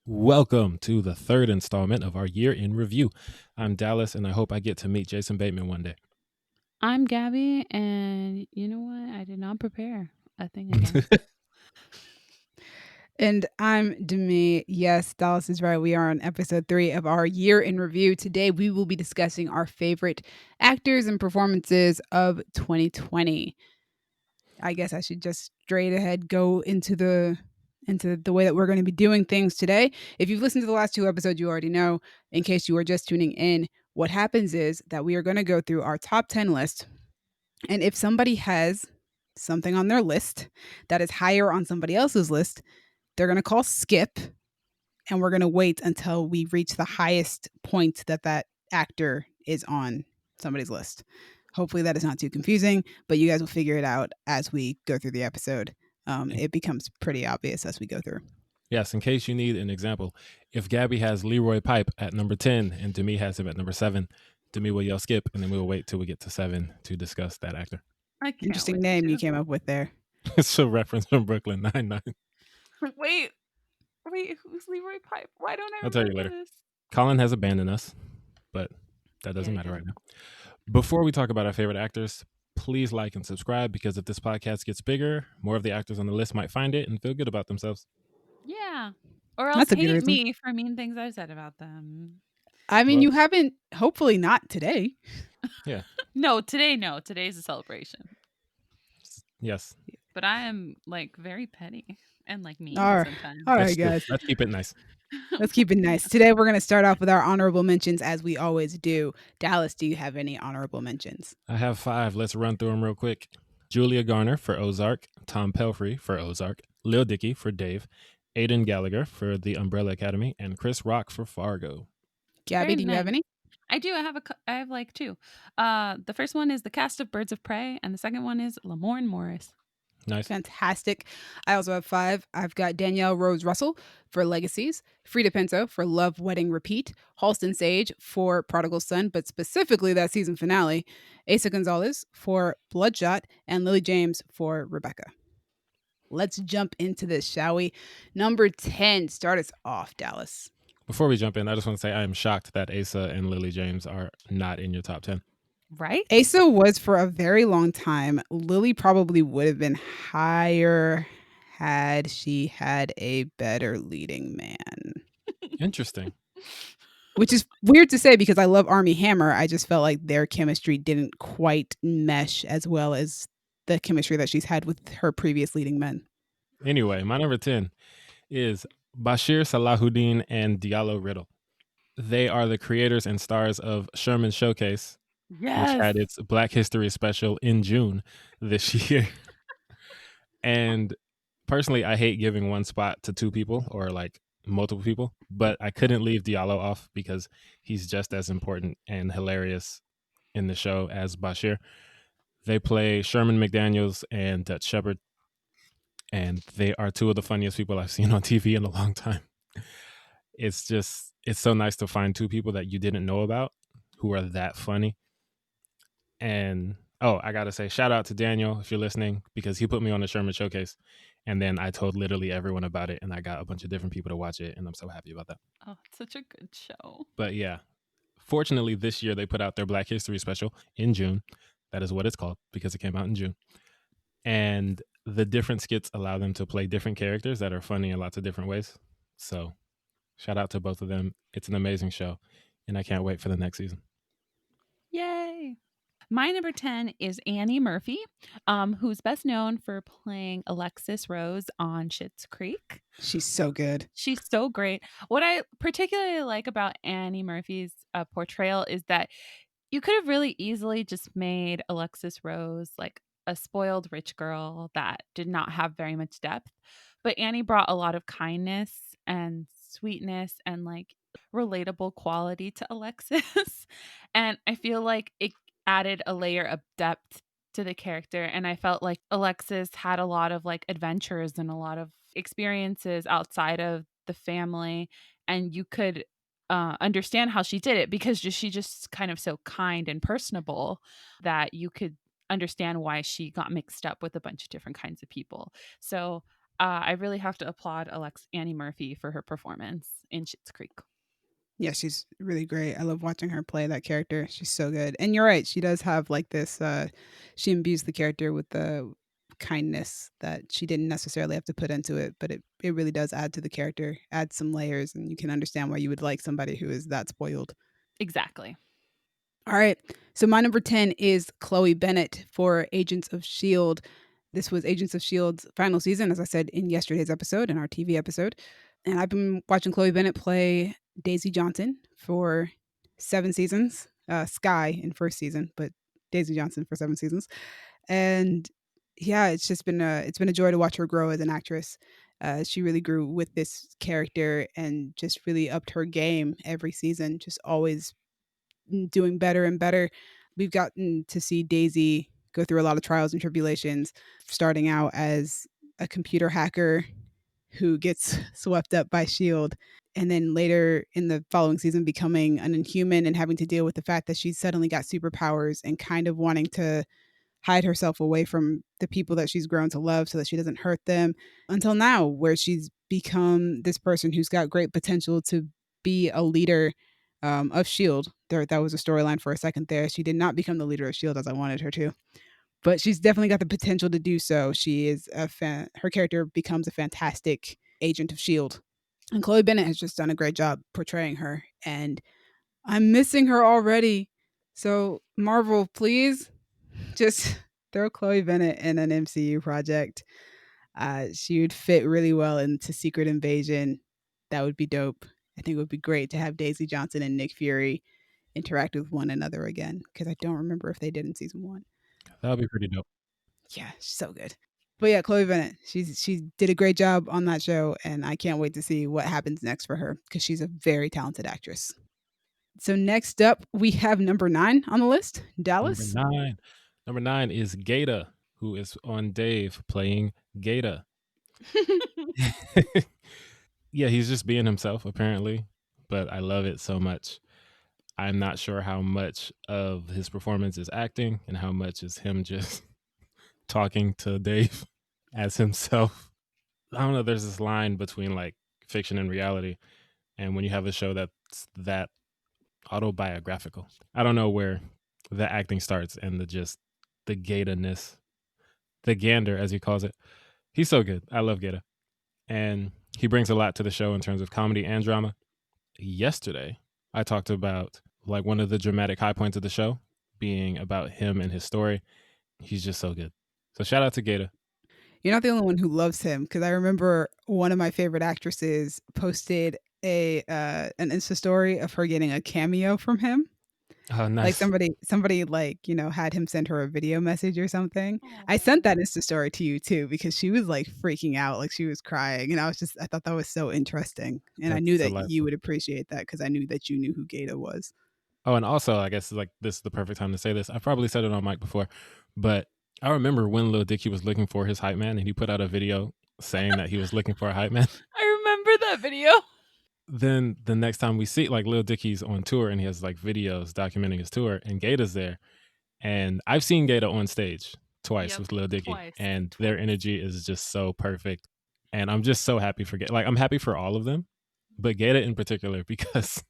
Welcome to the third installment of our year in review. I'm Dallas, and I hope I get to meet Jason Bateman one day. I'm Gabby, and you know what? I did not prepare a thing again. And I'm Demi. Yes, Dallas is right. We are on episode 3 of our year in review. Today, we will be discussing our favorite actors and performances of 2020. I guess I should just straight ahead go into the way that we're going to be doing things today. If you've listened to the last 2 episodes, you already know. In case you are just tuning in, what happens is that we are going to go through our top 10 list. And if somebody has something on their list that is higher on somebody else's list, they're going to call skip, and we're going to wait until we reach the highest point that actor is on somebody's list. Hopefully that is not too confusing, but you guys will figure it out as we go through the episode. It becomes pretty obvious as we go through. Yes, in case you need an example, if Gabby has Leroy Pipe at number 10 and Demi has him at number 7, Demi will yell skip, and then we'll wait till we get to 7 to discuss that actor. I can't Interesting with name you you. came up with there. It's a reference from Brooklyn Nine-Nine. Wait, who's Leroy Pipe? Why don't I I'll tell you remember later. this? Colin has abandoned us, but that doesn't Yeah, matter yeah. right now. Before we talk about our favorite actors, please like and subscribe, because if this podcast gets bigger, more of the actors on the list might find it and feel good about themselves. Yeah. Or else That's a good hate reason. me for mean things I've said about them. I mean, Well, you haven't, hopefully not today. yeah. No. Today's a celebration. Yes. But I am like very petty and like mean All right, sometimes. all That's right, true. guys. Let's keep it nice. Let's keep it nice. Today, we're going to start off with our honorable mentions as we always do. Dallas, do you have any honorable mentions? I have 5. Let's run through them real quick. Julia Garner for Ozark, Tom Pelphrey for Ozark, Lil Dicky for Dave, Aidan Gallagher for The Umbrella Academy, and Chris Rock for Fargo. Gabby, Very do you have nice. any? I do. I have like 2. The first one is the cast of Birds of Prey, and the second one is Lamorne Morris. Nice. Fantastic. I also have 5. I've got Danielle Rose Russell for Legacies, Frida Pinto for Love, Wedding, Repeat, Halston Sage for Prodigal Son, but specifically that season finale, Asa Gonzalez for Bloodshot, and Lily James for Rebecca. Let's jump into this, shall we? Number 10, start us off, Dallas. Before we jump in, I just want to say I am shocked that Asa and Lily James are not in your top 10. Right? Asa was for a very long time. Lily probably would have been higher had she had a better leading man. Interesting. Which is weird to say because I love Armie Hammer. I just felt like their chemistry didn't quite mesh as well as the chemistry that she's had with her previous leading men. Anyway, my number 10 is Bashir Salahuddin and Diallo Riddle. They are the creators and stars of Sherman Showcase, which Yes. had its Black History special in June this year. And personally, I hate giving one spot to 2 people or like multiple people, but I couldn't leave Diallo off because he's just as important and hilarious in the show as Bashir. They play Sherman McDaniels and Dutch Shepard, and they are 2 of the funniest people I've seen on TV in a long time. It's so nice to find 2 people that you didn't know about who are that funny. And I gotta say, shout out to Daniel if you're listening, because he put me on the Sherman Showcase, and then I told literally everyone about it, and I got a bunch of different people to watch it, and I'm so happy about that. Oh, it's such a good show. But yeah, fortunately this year they put out their Black History special in June. That is what it's called because it came out in June. And the different skits allow them to play different characters that are funny in lots of different ways. So shout out to both of them. It's an amazing show, and I can't wait for the next season. Yay. My number 10 is Annie Murphy, who's best known for playing Alexis Rose on Schitt's Creek. She's so good. She's so great. What I particularly like about Annie Murphy's portrayal is that you could have really easily just made Alexis Rose like a spoiled rich girl that did not have very much depth. But Annie brought a lot of kindness and sweetness and like relatable quality to Alexis. And I feel like it added a layer of depth to the character. And I felt like Alexis had a lot of like adventures and a lot of experiences outside of the family. And you could understand how she did it because she just kind of so kind and personable that you could understand why she got mixed up with a bunch of different kinds of people. So I really have to applaud Annie Murphy for her performance in Schitt's Creek. Yeah, she's really great. I love watching her play that character. She's so good. And you're right, she does have like this she imbues the character with the kindness that she didn't necessarily have to put into it, but it really does add to the character, add some layers, and you can understand why you would like somebody who is that spoiled. Exactly. All right. So my number 10 is Chloe Bennett for Agents of S.H.I.E.L.D. This was Agents of S.H.I.E.L.D.'s final season, as I said in yesterday's episode, in our TV episode. And I've been watching Chloe Bennett play Daisy Johnson for 7 seasons. Sky in first season, but Daisy Johnson for 7 seasons. And yeah, it's been a joy to watch her grow as an actress. She really grew with this character and just really upped her game every season, just always doing better and better. We've gotten to see Daisy go through a lot of trials and tribulations, starting out as a computer hacker who gets swept up by S.H.I.E.L.D. And then later in the following season, becoming an Inhuman and having to deal with the fact that she's suddenly got superpowers and kind of wanting to hide herself away from the people that she's grown to love so that she doesn't hurt them, until now, where she's become this person who's got great potential to be a leader of S.H.I.E.L.D. That was a storyline for a second there. She did not become the leader of S.H.I.E.L.D. as I wanted her to, but she's definitely got the potential to do so. She is her character becomes a fantastic agent of S.H.I.E.L.D. And Chloe Bennett has just done a great job portraying her, and I'm missing her already. So Marvel, please just throw Chloe Bennett in an MCU project. She would fit really well into Secret Invasion. That would be dope. I think it would be great to have Daisy Johnson and Nick Fury interact with one another again, because I don't remember if they did in season 1. That would be pretty dope. Yeah, she's so good. But yeah, Chloe Bennett, she did a great job on that show, and I can't wait to see what happens next for her, because she's a very talented actress. So next up, we have number 9 on the list, Dallas. Number 9 is Gata, who is on Dave playing Gata. Yeah, he's just being himself, apparently, but I love it so much. I'm not sure how much of his performance is acting and how much is him just talking to Dave as himself. I don't know. There's this line between like fiction and reality. And when you have a show that's that autobiographical, I don't know where the acting starts and the Gata-ness, the gander, as he calls it. He's so good. I love Gata. And he brings a lot to the show in terms of comedy and drama. Yesterday, I talked about like one of the dramatic high points of the show being about him and his story. He's just so good. So shout out to Gata. You're not the only one who loves him, because I remember one of my favorite actresses posted an Insta story of her getting a cameo from him. Oh, Like nice. somebody like, had him send her a video message or something. I Aw. sent that Insta story to you too, because she was like freaking out, like she was crying, and I thought that was so interesting. And I knew That's that you delightful. would appreciate that, because I knew that you knew who Gata was. Oh, and also, I guess like this is the perfect time to say this. I probably said it on mic before, but I remember when Lil Dicky was looking for his hype man, and he put out a video saying that he was looking for a hype man. I remember that video. Then the next time we see, like Lil Dicky's on tour, and he has like videos documenting his tour, and Gata's there, and I've seen Gata on stage twice Yep, with Lil Dicky, twice. and their energy is just so perfect, and I'm just so happy for Gata. Like I'm happy for all of them, but Gata in particular because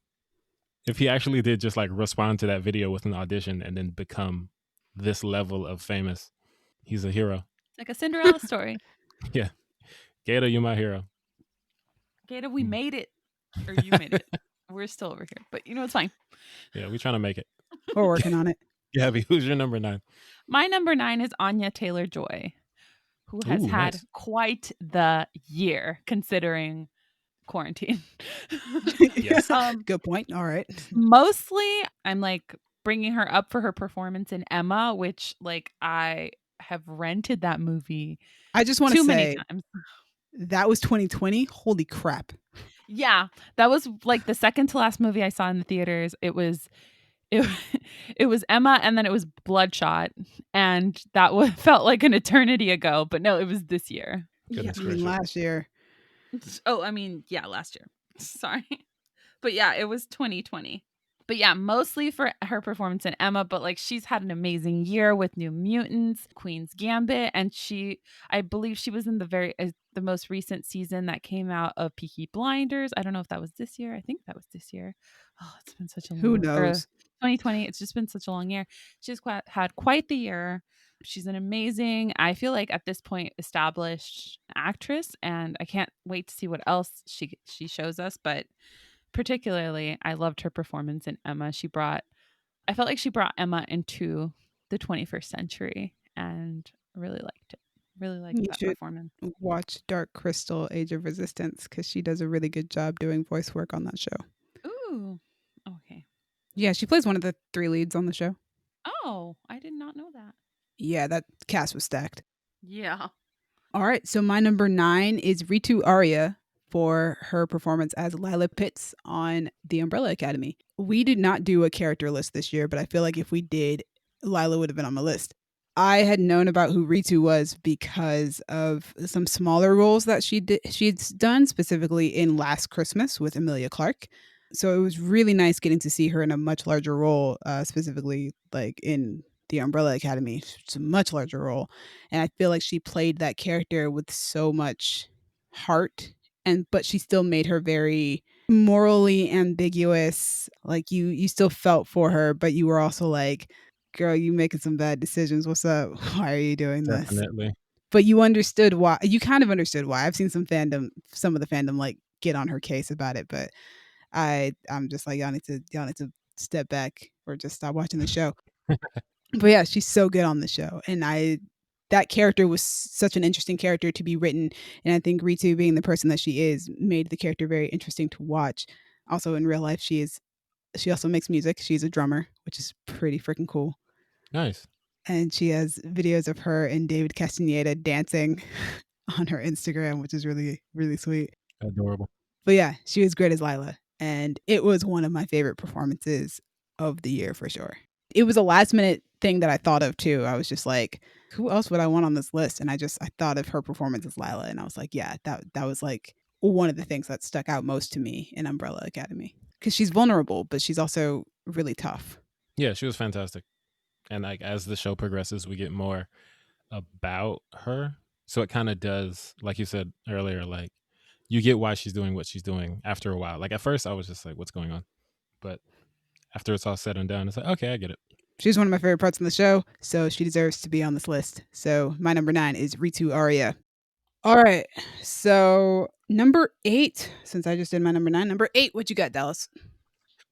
if he actually did just like respond to that video with an audition and then become this level of famous, he's a hero. It's like a Cinderella story. Yeah, Gata, you're my hero. Gata, we made it. Or you made it. We're still over here, but it's fine. Yeah, we're trying to make it. We're working on it. Gabby, who's your number 9? My number 9 is Anya Taylor-Joy, who has Ooh, had nice. quite the year considering quarantine. Yes. Good point. All right. Mostly, I'm like bringing her up for her performance in Emma, which like I have rented that movie I just want to too many say times. that was 2020. Holy crap. Yeah, that was like the second to last movie I saw in the theaters. It, it was Emma, and then it was Bloodshot, and that felt like an eternity ago. But no, it was this year. Goodness I mean, gracious. last year. Oh, I mean, yeah, last year. Sorry, but yeah, it was 2020. But yeah, mostly for her performance in Emma, but like she's had an amazing year with New Mutants, Queen's Gambit, and I believe she was in the most recent season that came out of Peaky Blinders. I don't know if that was this year. I think that was this year. Oh, it's been such a Who long or knows? 2020. It's just been such a long year. Had quite the year. She's an amazing, I feel like at this point, established actress, and I can't wait to see what else she shows us. But particularly, I loved her performance in Emma. I felt like she brought Emma into the 21st century, and really liked it. Really liked You that should performance. watch Dark Crystal: Age of Resistance because she does a really good job doing voice work on that show. Ooh, okay. Yeah, she plays one of the 3 leads on the show. Oh, I did not know that. Yeah, that cast was stacked. Yeah. All right, so my number 9 is Ritu Arya for her performance as Lila Pitts on The Umbrella Academy. We did not do a character list this year, but I feel like if we did, Lila would have been on my list. I had known about who Ritu was because of some smaller roles that she'd done, specifically in Last Christmas with Emilia Clarke. So it was really nice getting to see her in a much larger role, specifically like in The Umbrella Academy. It's a much larger role, and I feel like she played that character with so much heart, but she still made her very morally ambiguous. Like you still felt for her, but you were also like, girl, you making some bad decisions. What's up? Why are you doing this? Definitely. But you understood why. You kind of understood why. I've seen some of the fandom like get on her case about it, but I'm just like, y'all need to step back or just stop watching the show. But yeah, she's so good on the show, and that character was such an interesting character to be written, and I think Ritu, being the person that she is, made the character very interesting to watch. Also, in real life, she also makes music. She's a drummer, which is pretty freaking cool. Nice. And she has videos of her and David Castaneda dancing on her Instagram, which is really, really sweet. Adorable. But yeah, she was great as Lila. And it was one of my favorite performances of the year for sure. It was a last minute thing that I thought of too. I was just like, who else would I want on this list? And I thought of her performance as Lila, and I was like, yeah, that was like one of the things that stuck out most to me in Umbrella Academy. Because she's vulnerable, but she's also really tough. Yeah, she was fantastic. And like as the show progresses, we get more about her. So it kind of does, like you said earlier, like you get why she's doing what she's doing after a while. Like at first I was just like, what's going on? But after it's all said and done, it's like, okay, I get it. She's one of my favorite parts of the show, so she deserves to be on this list. So my number 9 is Ritu Arya. All right, so number 8, since I just did my number 9, number 8, what you got, Dallas?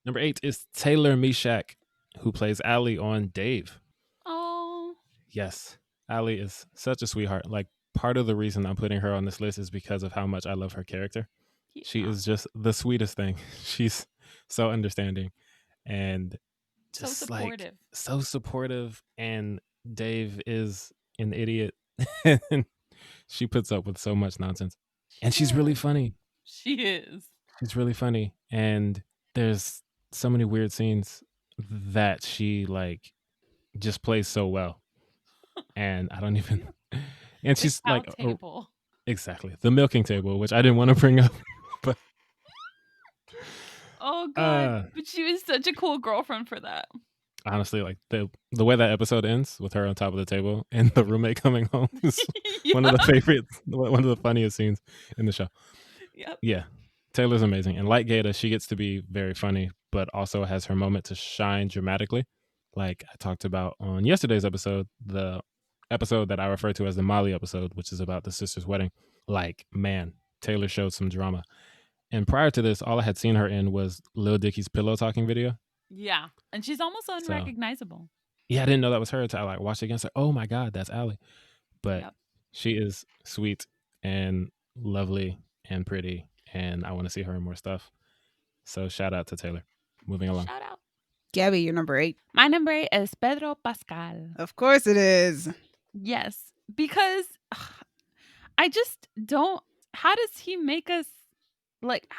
Number 8 is Taylor Meshach, who plays Allie on Dave. Oh. Yes, Allie is such a sweetheart. Like part of the reason I'm putting her on this list is because of how much I love her character. Yeah. She is just the sweetest thing. She's so understanding and just so supportive. like so supportive. And Dave is an idiot. And she puts up with so much nonsense. And she's really funny. She is. She's really funny. And there's so many weird scenes that she like just plays so well. And I don't even and she's like table. Exactly. The milking table, which I didn't want to bring up. But oh god. But she was such a cool girlfriend for that. Honestly, like the way that episode ends with her on top of the table and the roommate coming home is one of the favorites, one of the funniest scenes in the show. Yep. Yeah. Taylor's amazing. And like Gaeta, she gets to be very funny, but also has her moment to shine dramatically. Like I talked about on yesterday's episode, the episode that I refer to as the Molly episode, which is about the sister's wedding. Like, man, Taylor showed some drama. And prior to this, all I had seen her in was Lil Dicky's pillow talking video. Yeah. And she's almost unrecognizable. Yeah, I didn't know that was her until I like watched it again. It's like, oh my God, that's Allie. But she is sweet and lovely and pretty. And I want to see her in more stuff. So shout out to Taylor. Moving along. Shout out. Gabby, your number 8. My number 8 is Pedro Pascal. Of course it is. Yes. Because I just don't. How does he make us like?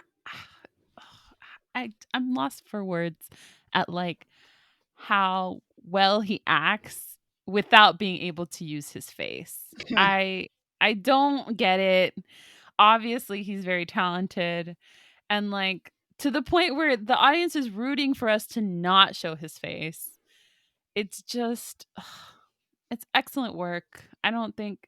I'm lost for words at like how well he acts without being able to use his face. I don't get it. Obviously, he's very talented, and like to the point where the audience is rooting for us to not show his face. It's just it's excellent work. I don't think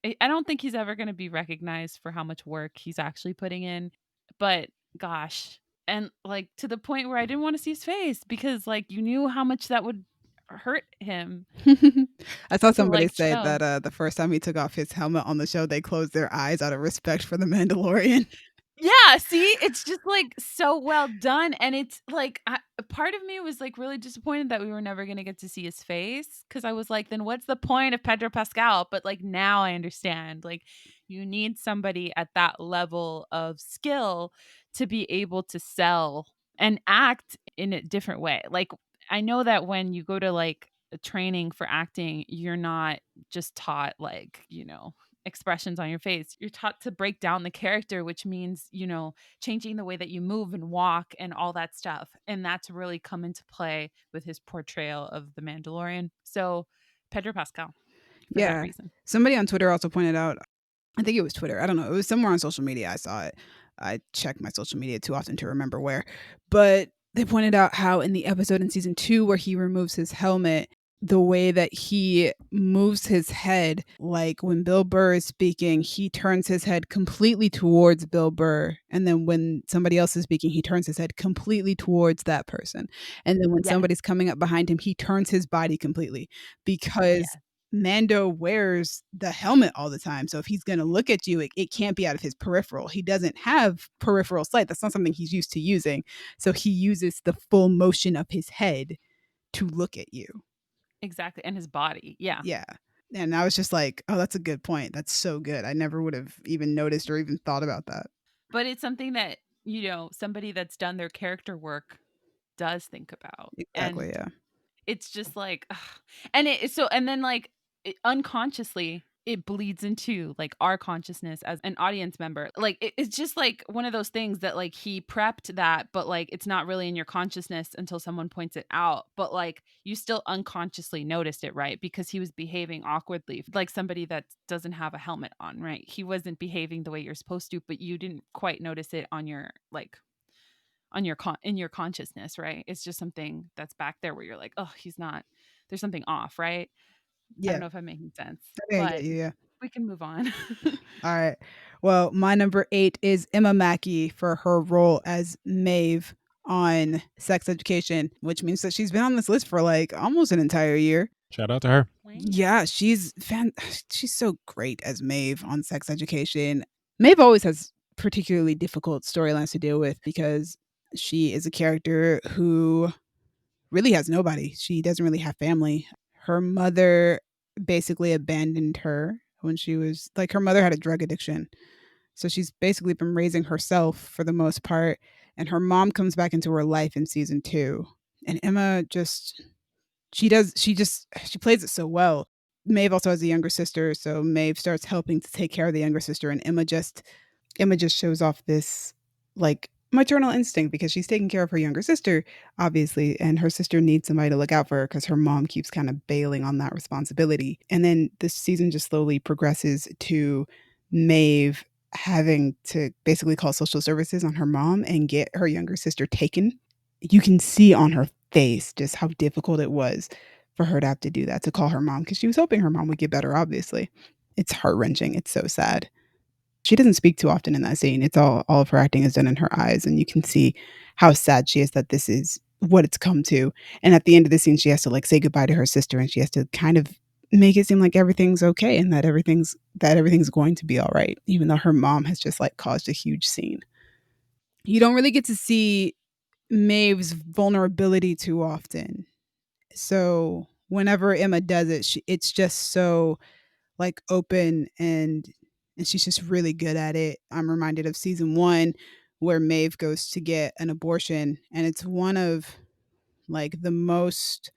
he's ever going to be recognized for how much work he's actually putting in, but gosh, and like to the point where I didn't want to see his face because like you knew how much that would hurt him I saw to somebody like say show. that the first time he took off his helmet on the show, they closed their eyes out of respect for the Mandalorian. Yeah, see, it's just like so well done, and it's like a part of me was like really disappointed that we were never gonna get to see his face because I was like, then what's the point of Pedro Pascal? But like now I understand, like you need somebody at that level of skill to be able to sell and act in a different way. Like I know that when you go to like a training for acting, you're not just taught like, expressions on your face. You're taught to break down the character, which means, changing the way that you move and walk and all that stuff. And that's really come into play with his portrayal of the Mandalorian. So, Pedro Pascal, for that Yeah. reason. Somebody on Twitter also pointed out, I think it was Twitter. I don't know. It was somewhere on social media. I saw it. I check my social media too often to remember where. But they pointed out how in the episode in season 2 where he removes his helmet, the way that he moves his head, like when Bill Burr is speaking, he turns his head completely towards Bill Burr. And then when somebody else is speaking, he turns his head completely towards that person. And then when Yeah. somebody's coming up behind him, he turns his body completely because Mando wears the helmet all the time. So if he's going to look at you, it can't be out of his peripheral. He doesn't have peripheral sight. That's not something he's used to using. So he uses the full motion of his head to look at you. Exactly. And his body. Yeah. Yeah. And I was just like, oh, that's a good point. That's so good. I never would have even noticed or even thought about that. But it's something that, somebody that's done their character work does think about. Exactly. And Yeah. it's just like ugh. And then like unconsciously it bleeds into like our consciousness as an audience member. Like it's just like one of those things that like he prepped that, but like it's not really in your consciousness until someone points it out, but like you still unconsciously noticed it, right? Because he was behaving awkwardly like somebody that doesn't have a helmet on, right? He wasn't behaving the way you're supposed to, but you didn't quite notice it on your like on your in your consciousness, right? It's just something that's back there where you're like, oh, he's not. There's something off, right? I don't Yeah. know if I'm making sense, I think I but get you. Yeah. we can move on. All right. Well, my number 8 is Emma Mackey for her role as Maeve on Sex Education, which means that she's been on this list for like almost an entire year. Shout out to her. Yeah, she's she's so great as Maeve on Sex Education. Maeve always has particularly difficult storylines to deal with because she is a character who really has nobody. She doesn't really have family. Her mother basically abandoned her when she was like her mother had a drug addiction. So she's basically been raising herself for the most part and her mom comes back into her life in season 2. And Emma just she plays it so well. Maeve also has a younger sister, so Maeve starts helping to take care of the younger sister, and Emma just shows off this like maternal instinct because she's taking care of her younger sister, obviously, and her sister needs somebody to look out for her because her mom keeps kind of bailing on that responsibility. And then this season just slowly progresses to Maeve having to basically call social services on her mom and get her younger sister taken. You can see on her face just how difficult it was for her to have to do that, to call her mom because she was hoping her mom would get better, obviously. It's heart-wrenching. It's so sad. She doesn't speak too often in that scene. It's all of her acting is done in her eyes, and you can see how sad she is that this is what it's come to. And at the end of the scene, she has to like say goodbye to her sister, and she has to kind of make it seem like everything's okay and that everything's going to be all right, even though her mom has just like caused a huge scene. You don't really get to see Maeve's vulnerability too often. So whenever Emma does it, it's just so like open and she's just really good at it. I'm reminded of season 1 where Maeve goes to get an abortion and it's one of like the most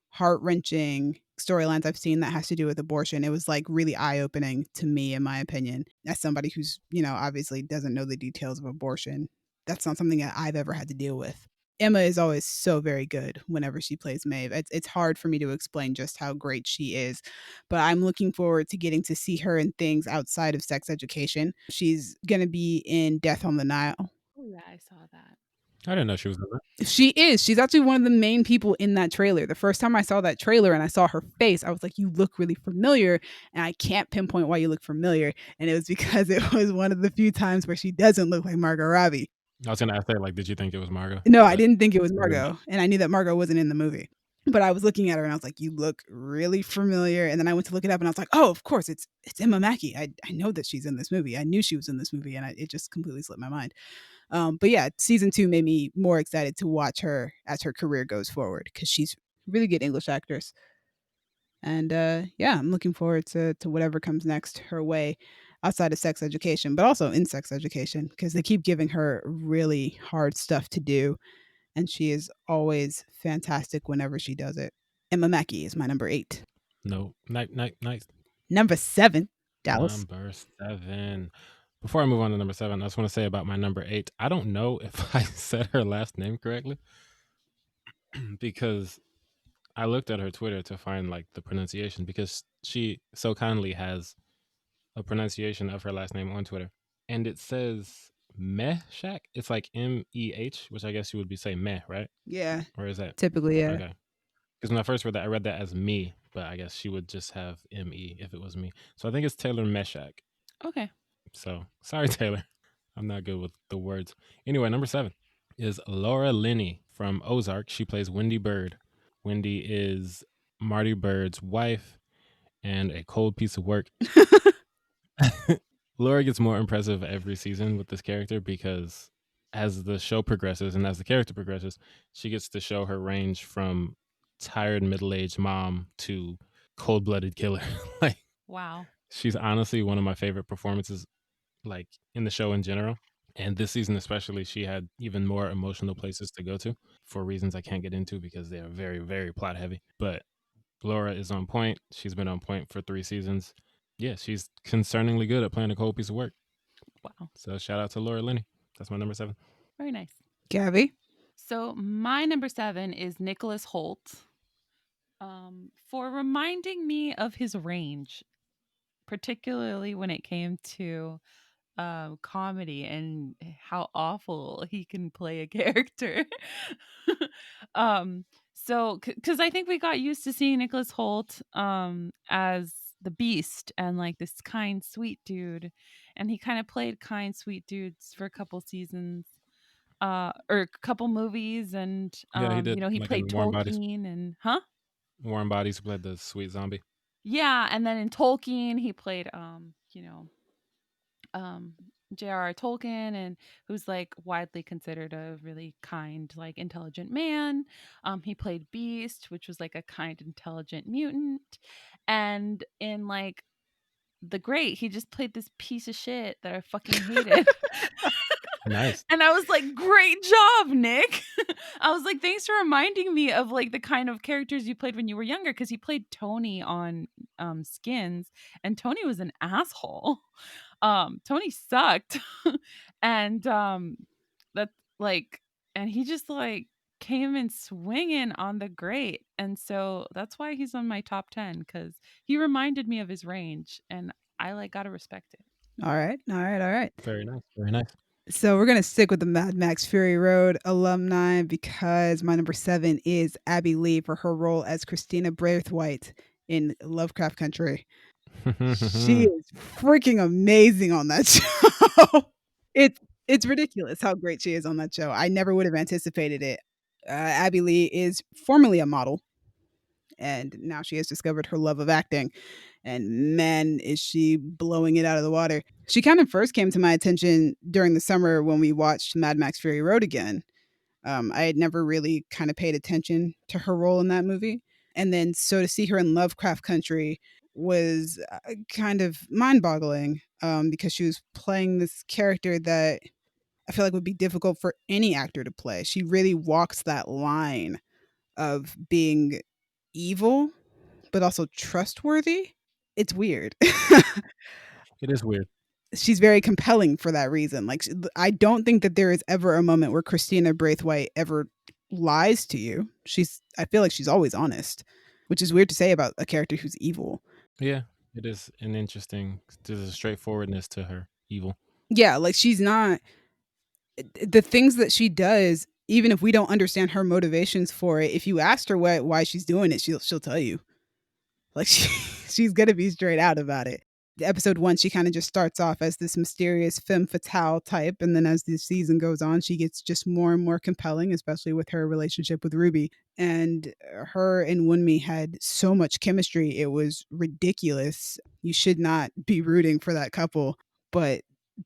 heart-wrenching storylines I've seen that has to do with abortion. It was like really eye-opening to me in my opinion as somebody who's, obviously doesn't know the details of abortion. That's not something that I've ever had to deal with. Emma is always so very good whenever she plays Maeve. It's hard for me to explain just how great she is, but I'm looking forward to getting to see her in things outside of Sex Education. She's going to be in Death on the Nile. Oh yeah, I saw that. I didn't know she was in that. She is. She's actually one of the main people in that trailer. The first time I saw that trailer and I saw her face, I was like, "You look really familiar," and I can't pinpoint why you look familiar, and it was because it was one of the few times where she doesn't look like Margot Robbie. I was gonna ask her, like, did you think it was Margot? No, I But didn't think it was clearly not. Margot, and I knew that Margot wasn't in the movie. But I was looking at her and I was like, "You look really familiar." And then I went to look it up and I was like, "Oh, of course, it's Emma Mackey. I know that she's in this movie. I knew she was in this movie, and it just completely slipped my mind." But yeah, season 2 made me more excited to watch her as her career goes forward because she's a really good English actress. And yeah, I'm looking forward to whatever comes next her way outside of sex education, but also in sex education because they keep giving her really hard stuff to do, and she is always fantastic whenever she does it. Emma Mackey is my number 8. No, nice. Number 7, Dallas. Number 7. Before I move on to number 7, I just want to say about my number 8. I don't know if I said her last name correctly because I looked at her Twitter to find like the pronunciation because she so kindly has a pronunciation of her last name on Twitter, and it says Meh-shack. It's like MEH, which I guess you would be saying meh, right? Yeah, Or is that typically, yeah. okay? Because when I first read that, I read that as me, but I guess she would just have ME if it was me. So I think it's Taylor Meshach. Okay. So sorry, Taylor. I'm not good with the words. Anyway, number 7 is Laura Linney from Ozark. She plays Wendy Bird. Wendy is Marty Bird's wife and a cold piece of work. Laura gets more impressive every season with this character because as the show progresses and as the character progresses, she gets to show her range from tired middle-aged mom to cold-blooded killer. Like Wow. she's honestly one of my favorite performances like in the show in general. And this season especially, she had even more emotional places to go to for reasons I can't get into because they are very, very plot heavy. But Laura is on point. She's been on point for 3 seasons. Yeah, she's concerningly good at playing a cold piece of work. Wow. So shout out to Laura Linney. That's my number 7. Very nice. Gabby. So my number 7 is Nicholas Holt. For reminding me of his range, particularly when it came to comedy and how awful he can play a character. um, so, because I think we got used to seeing Nicholas Holt as the Beast and like this kind, sweet dude, and he kind of played kind, sweet dudes for a couple seasons. Or a couple movies, and Yeah, he did he like played in Warm Bodies. Tolkien, and huh? Warm Bodies played the sweet zombie. Yeah, and then in Tolkien, he played um J.R.R. Tolkien, and who's like widely considered a really kind, like intelligent man. He played Beast, which was like a kind, intelligent mutant. And in like The Great, he just played this piece of shit that I fucking hated. Nice. And I was like, great job, Nick. I was like, thanks for reminding me of like the kind of characters you played when you were younger, because he played Tony on Skins, and Tony was an asshole. Tony sucked. And that like and he just like came in swinging on The Great. And so that's why he's on my top 10, because he reminded me of his range, and I like gotta respect it. All right. All right. All right. Very nice. Very nice. So we're gonna stick with the Mad Max Fury Road alumni because my number 7 is Abby Lee for her role as Christina Braithwaite in Lovecraft Country. She is freaking amazing on that show. It's ridiculous how great she is on that show. I never would have anticipated it. Abby Lee is formerly a model, and now she has discovered her love of acting. And man, is she blowing it out of the water. She kind of first came to my attention during the summer when we watched Mad Max Fury Road again. I had never really kind of paid attention to her role in that movie. And then so to see her in Lovecraft Country was kind of mind boggling because she was playing this character that I feel like would be difficult for any actor to play. She really walks that line of being evil, but also trustworthy. It's weird. It is weird. She's very compelling for that reason. Like, I don't think that there is ever a moment where Christina Braithwaite ever lies to you. I feel like she's always honest, which is weird to say about a character who's evil. Yeah, it is an interesting. There's a straightforwardness to her evil. Yeah, like she's not the things that she does, even if we don't understand her motivations for it, if you asked her why she's doing it, she'll tell you. Like she's gonna be straight out about it. The episode 1, she kind of just starts off as this mysterious femme fatale type, and then as the season goes on, she gets just more and more compelling, especially with her relationship with Ruby. And her and Wunmi had so much chemistry, it was ridiculous. You should not be rooting for that couple, but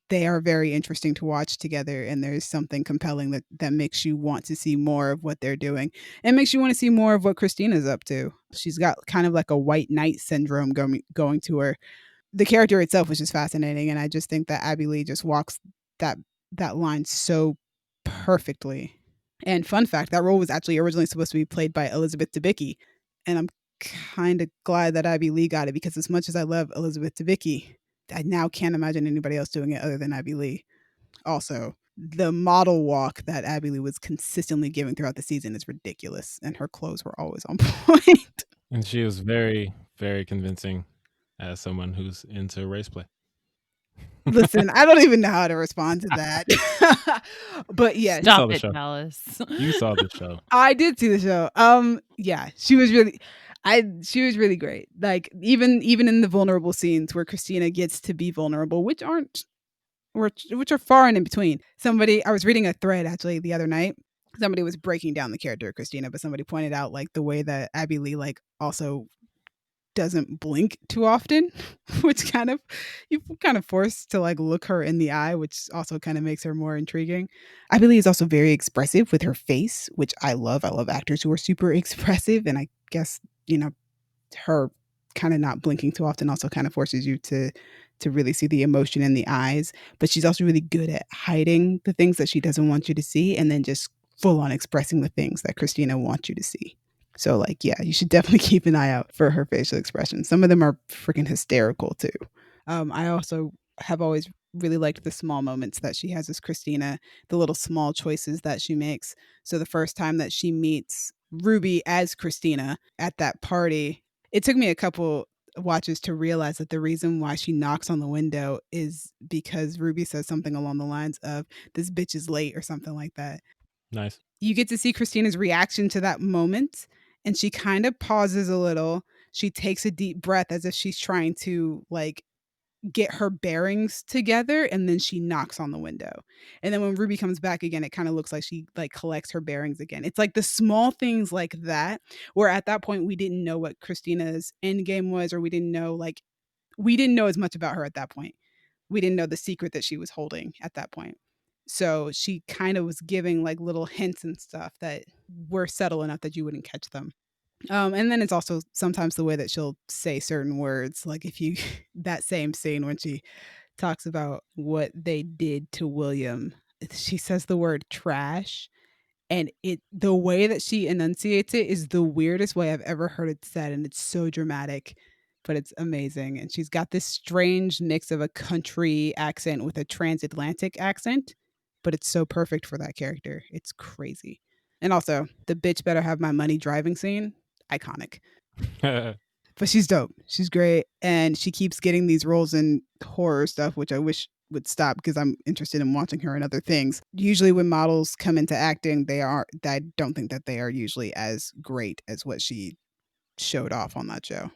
they are very interesting to watch together, and there's something compelling that makes you want to see more of what they're doing. It makes you want to see more of what Christina's up to. She's got kind of like a white knight syndrome going to her. The character itself was just fascinating, and I just think that Abby Lee just walks that that line so perfectly. And fun fact, that role was actually originally supposed to be played by Elizabeth Debicki, and I'm kind of glad that Abby Lee got it, because as much as I love Elizabeth Debicki, I now can't imagine anybody else doing it other than Abby Lee. Also, the model walk that Abby Lee was consistently giving throughout the season is ridiculous, and her clothes were always on point. And she was very, very convincing as someone who's into race play. Listen, I don't even know how to respond to that. But yes, You saw Stop the it, show. Dallas. You saw the show. I did see the show. Yeah, she was really great. Like even in the vulnerable scenes where Christina gets to be vulnerable, which are far and in between. I was reading a thread actually the other night. Somebody was breaking down the character of Christina, but somebody pointed out like the way that Abby Lee like also doesn't blink too often, which you kind of forced to like look her in the eye, which also kind of makes her more intriguing. Abby Lee is also very expressive with her face, which I love. I love actors who are super expressive, and I guess her kind of not blinking too often also kind of forces you to really see the emotion in the eyes. But she's also really good at hiding the things that she doesn't want you to see, and then just full on expressing the things that Christina wants you to see. So like, yeah, you should definitely keep an eye out for her facial expressions. Some of them are freaking hysterical too. I also have always really liked the small moments that she has as Christina, the little small choices that she makes. So the first time that she meets Ruby as Christina at that party, it took me a couple watches to realize that the reason why she knocks on the window is because Ruby says something along the lines of, "This bitch is late," or something like that. Nice. You get to see Christina's reaction to that moment, and she kind of pauses a little. She takes a deep breath as if she's trying to like get her bearings together, and then she knocks on the window. And then when Ruby comes back again, it kind of looks like she like collects her bearings again. It's like the small things like that, where at that point we didn't know what Christina's end game was, or we didn't know as much about her at that point. We didn't know the secret that she was holding at that point. So she kind of was giving like little hints and stuff that were subtle enough that you wouldn't catch them. And then it's also sometimes the way that she'll say certain words. Like if you that same scene when she talks about what they did to William, she says the word trash, and the way that she enunciates it is the weirdest way I've ever heard it said, and it's so dramatic, but it's amazing. And she's got this strange mix of a country accent with a transatlantic accent, but it's so perfect for that character. It's crazy. And also, the bitch better have my money driving scene, iconic. But she's dope. She's great, and she keeps getting these roles in horror stuff, which I wish would stop because I'm interested in watching her in other things. Usually, when models come into acting, I don't think that they are usually as great as what she showed off on that show.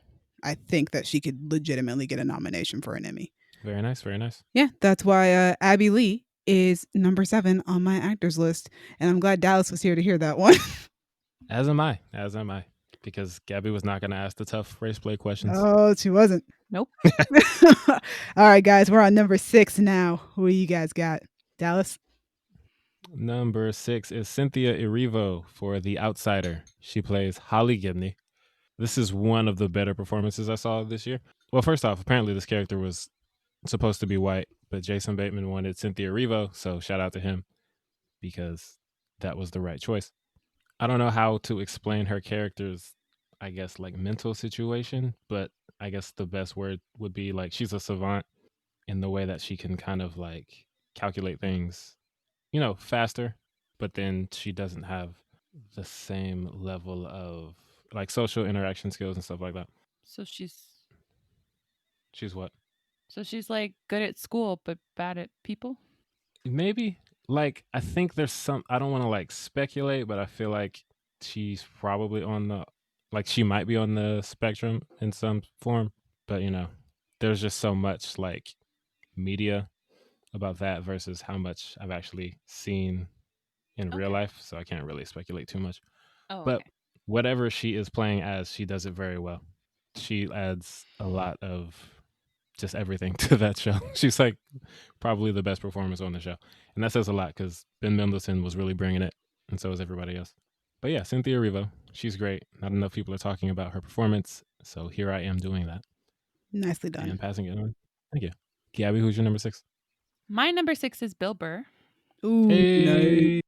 I think that she could legitimately get a nomination for an Emmy. Very nice. Very nice. Yeah, that's why Abby Lee is number 7 on my actors list, and I'm glad Dallas was here to hear that one. As am I. As am I. Because Gabby was not going to ask the tough race play questions. Oh, she wasn't. Nope. All right, guys, we're on number 6 now. Who do you guys got? Dallas? Number 6 is Cynthia Erivo for The Outsider. She plays Holly Gibney. This is one of the better performances I saw this year. Well, first off, apparently this character was supposed to be white, but Jason Bateman wanted Cynthia Erivo, so shout out to him because that was the right choice. I don't know how to explain her character's, I guess, like mental situation, but I guess the best word would be like she's a savant in the way that she can kind of like calculate things, faster, but then she doesn't have the same level of like social interaction skills and stuff like that. So She's what? she's like good at school but bad at people. Maybe Like, I think there's some. I don't want to like speculate, but I feel like she's probably on the, like, she might be on the spectrum in some form. But there's just so much like media about that versus how much I've actually seen in real Okay. life, so I can't really speculate too much. Oh, But okay. whatever she is playing as, she does it very well. She adds a lot of just everything to that show. She's like probably the best performance on the show, and that says a lot because Ben Mendelsohn was really bringing it, and so is everybody else. But yeah, Cynthia Erivo, she's great. Not enough people are talking about her performance, so here I am doing that Nicely done. and passing it on. Thank you, Gabby. Who's your number 6? My number 6 is Bill Burr. Ooh, nice. Hey,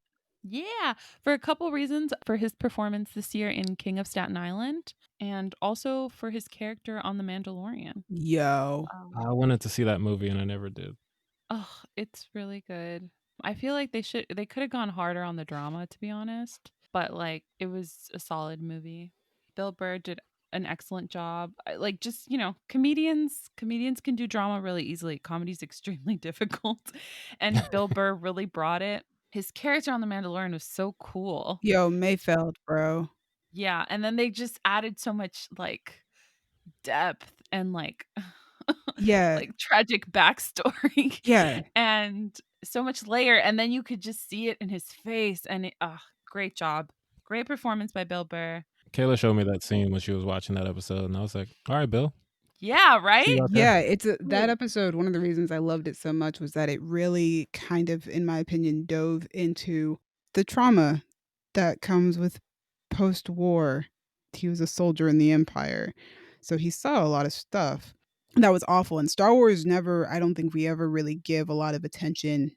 Yeah, for a couple reasons, for his performance this year in King of Staten Island, and also for his character on The Mandalorian. Yo. Um, I wanted to see that movie and I never did. oh, it's really good. I feel like they could have gone harder on the drama, to be honest, but like it was a solid movie. Bill Burr did an excellent job. Like, just, comedians can do drama really easily. Comedy's extremely difficult, and Bill Burr really brought it. His character on The Mandalorian was so cool. Yo, Mayfeld, bro. Yeah, and then they just added so much like depth and like Yeah. like tragic backstory Yeah. and so much layer, and then you could just see it in his face, and great job. Great performance by Bill Burr. Kayla showed me that scene when she was watching that episode, and I was like, "All right, Bill, Yeah, see right? you out there." Yeah, that episode, one of the reasons I loved it so much was that it really kind of, in my opinion, dove into the trauma that comes with post-war. He was a soldier in the Empire, so he saw a lot of stuff that was awful. And Star Wars never, I don't think we ever really give a lot of attention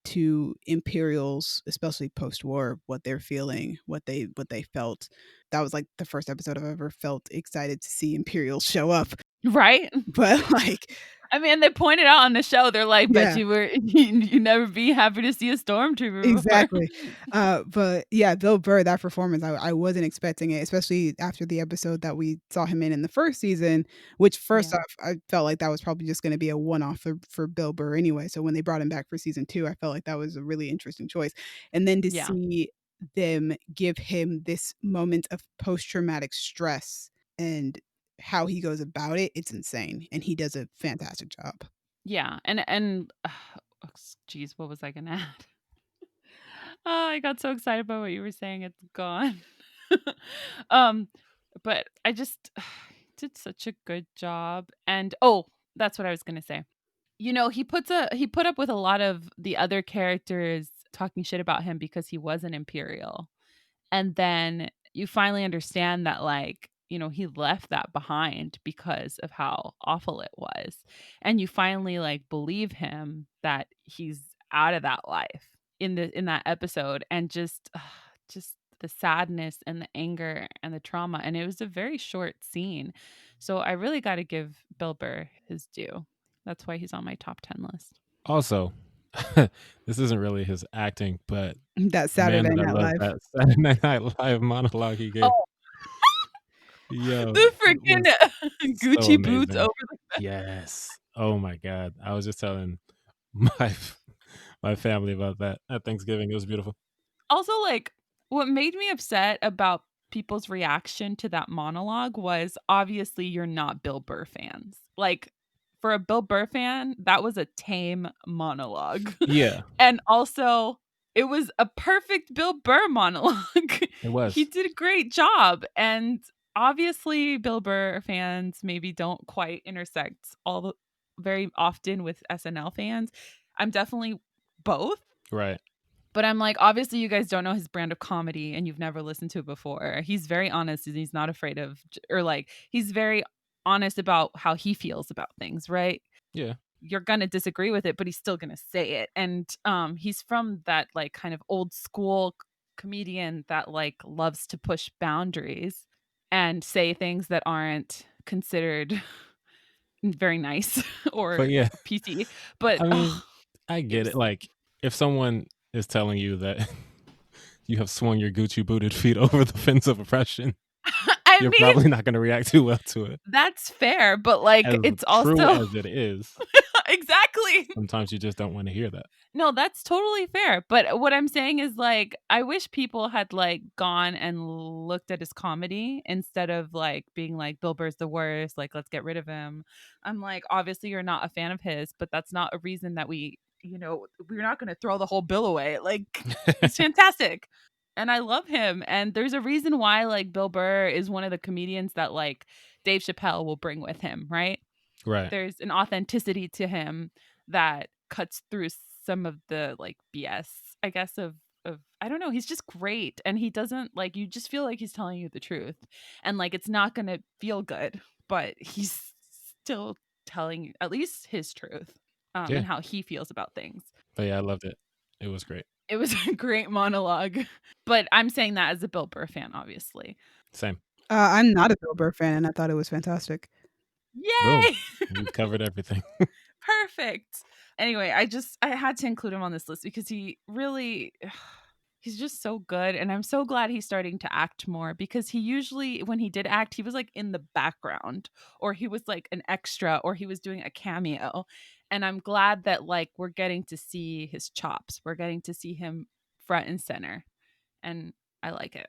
to Imperials, especially post-war, what they're feeling, what they felt. That was like the first episode I've ever felt excited to see Imperials show up. Right? But like, I mean, they pointed out on the show, they're like, bet yeah, you were you never be happy to see a stormtrooper before. exactly. But yeah, Bill Burr, that performance, I wasn't expecting it, especially after the episode that we saw him in the first season, which first Yeah. off, I felt like that was probably just going to be a one-off for Bill Burr anyway. So when they brought him back for season 2, I felt like that was a really interesting choice. And then to Yeah. see them give him this moment of post-traumatic stress and how he goes about it, it's insane. And he does a fantastic job. Yeah. And geez, what was I gonna add? Oh, I got so excited by what you were saying. It's gone. um, but I just did such a good job. And that's what I was gonna say. He put up with a lot of the other characters talking shit about him because he was an Imperial. And then you finally understand that, like, he left that behind because of how awful it was. And you finally like believe him that he's out of that life in that episode, and just the sadness and the anger and the trauma, and it was a very short scene. So I really got to give Bill Burr his due. That's why he's on my top 10 list. Also, this isn't really his acting, but That man, Saturday did I Night love Live. that Saturday Night Live monologue he gave. Oh, Yo, the it freaking was so Gucci boots amazing. over Yes. Oh my God. I was just telling my my family about that at Thanksgiving. It was beautiful. Also, like, what made me upset about people's reaction to that monologue was, obviously you're not Bill Burr fans. Like, for a Bill Burr fan, that was a tame monologue. Yeah, And also, it was a perfect Bill Burr monologue. it He was. did a great job. And obviously, Bill Burr fans maybe don't quite intersect very often with SNL fans. I'm definitely both. Right. But I'm like, obviously, you guys don't know his brand of comedy and you've never listened to it before. He's very honest and he's not afraid of, or like, he's very honest about how he feels about things, right? Yeah. You're going to disagree with it, but he's still going to say it. And he's from that like kind of old school comedian that like loves to push boundaries and say things that aren't considered very nice or But yeah, PC. But I mean, I it get was, it. Like, if someone is telling you that you have swung your Gucci booted feet over the fence of oppression, I you're mean, probably not going to react too well to it. that's fair, but like As it's true also as it is, Exactly. Sometimes you just don't want to hear that. No, that's totally fair. But what I'm saying is, like, I wish people had, like, gone and looked at his comedy instead of, like, being like, Bill Burr's the worst, like, let's get rid of him. I'm like, obviously you're not a fan of his, but that's not a reason that we're not going to throw the whole bill away. Like, he's fantastic. And I love him. And there's a reason why, like, Bill Burr is one of the comedians that, like, Dave Chappelle will bring with him, right? Right. There's an authenticity to him that cuts through some of the, like, BS, I guess, of I don't know, he's just great, and he doesn't, like, you just feel like he's telling you the truth, and, like, it's not gonna feel good, but he's still telling you at least his truth, Yeah. and how he feels about things. But yeah, I loved it. It was great. It was a great monologue, but I'm saying that as a Bill Burr fan, obviously. Same. I'm not a Bill Burr fan, and I thought it was fantastic. Boom. Yay! We've covered everything. Perfect. Anyway, I had to include him on this list because he really he's just so good, and I'm so glad he's starting to act more, because he usually, when he did act, he was like in the background, or he was like an extra, or he was doing a cameo. And I'm glad that, like, we're getting to see his chops. We're getting to see him front and center, and I like it.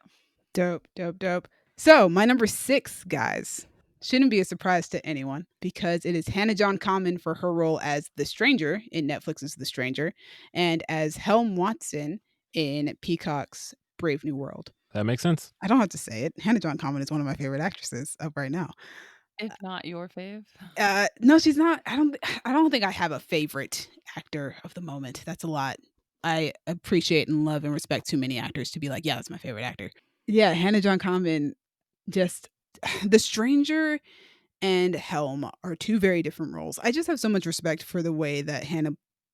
Dope, dope, dope. So, my number 6, guys, shouldn't be a surprise to anyone because it is Hannah John-Kamen for her role as the Stranger in Netflix's The Stranger, and as Helm Watson in Peacock's Brave New World. That makes sense. I don't have to say it. Hannah John-Kamen is one of my favorite actresses up right now. If not your fave. No, she's not. I don't think I have a favorite actor of the moment. That's a lot. I appreciate and love and respect too many actors to be like, yeah, that's my favorite actor. Yeah, Hannah John-Kamen, just The Stranger and Helm are two very different roles. I just have so much respect for the way that Hannah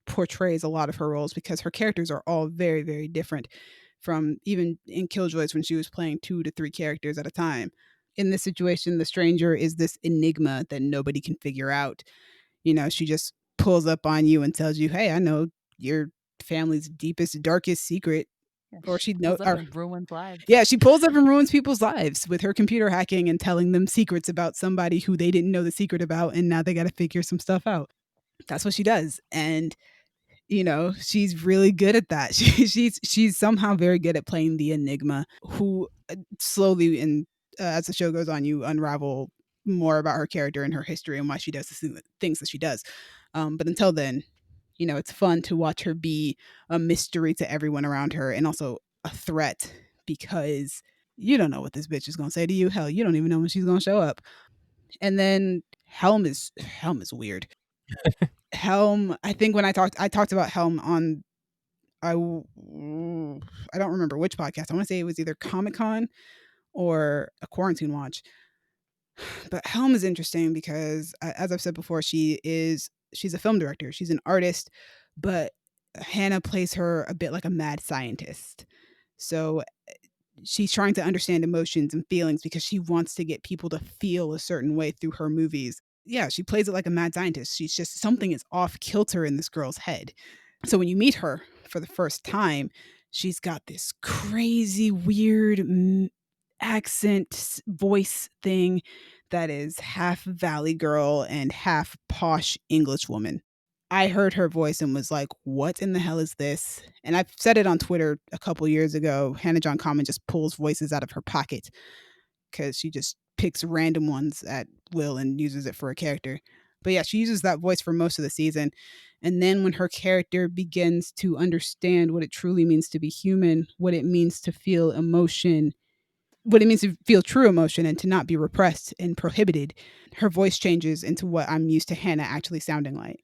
portrays a lot of her roles because her characters are all very, very different, from even in Killjoys when she was playing 2 to 3 characters at a time. In this situation, the stranger is this enigma that nobody can figure out. You know, she just pulls up on you and tells you, "Hey, I know your family's deepest, darkest secret." Yeah, Or she she'd know, pulls up and ruins lives. yeah, she pulls up and ruins people's lives with her computer hacking and telling them secrets about somebody who they didn't know the secret about, and now they got to figure some stuff out. That's what she does, and you know, she's really good at that. She's somehow very good at playing the enigma who slowly, and as the show goes on, you unravel more about her character and her history and why she does the things that she does. But until then, you know, it's fun to watch her be a mystery to everyone around her and also a threat because you don't know what this bitch is going to say to you. Hell, you don't even know when she's going to show up. And then Helm is weird. Helm, I think when I talked about Helm on I I don't remember which podcast. I want to say it was either Comic-Con or a Quarantine Watch. But Helm is interesting because as I've said before, she's a film director. She's an artist, but Hannah plays her a bit like a mad scientist. So she's trying to understand emotions and feelings because she wants to get people to feel a certain way through her movies. Yeah, she plays it like a mad scientist. She's just something is off kilter in this girl's head. So when you meet her for the first time, she's got this crazy, weird accent voice thing that is half Valley Girl and half posh English woman. I heard her voice and was like, what in the hell is this? And I've said it on Twitter a couple years ago. Hannah John-Kamen just pulls voices out of her pocket because she just picks random ones at will and uses it for a character. But yeah, she uses that voice for most of the season. And then when her character begins to understand what it truly means to be human, what it means to feel emotion, what it means to feel true emotion and to not be repressed and prohibited, her voice changes into what I'm used to Hannah actually sounding like.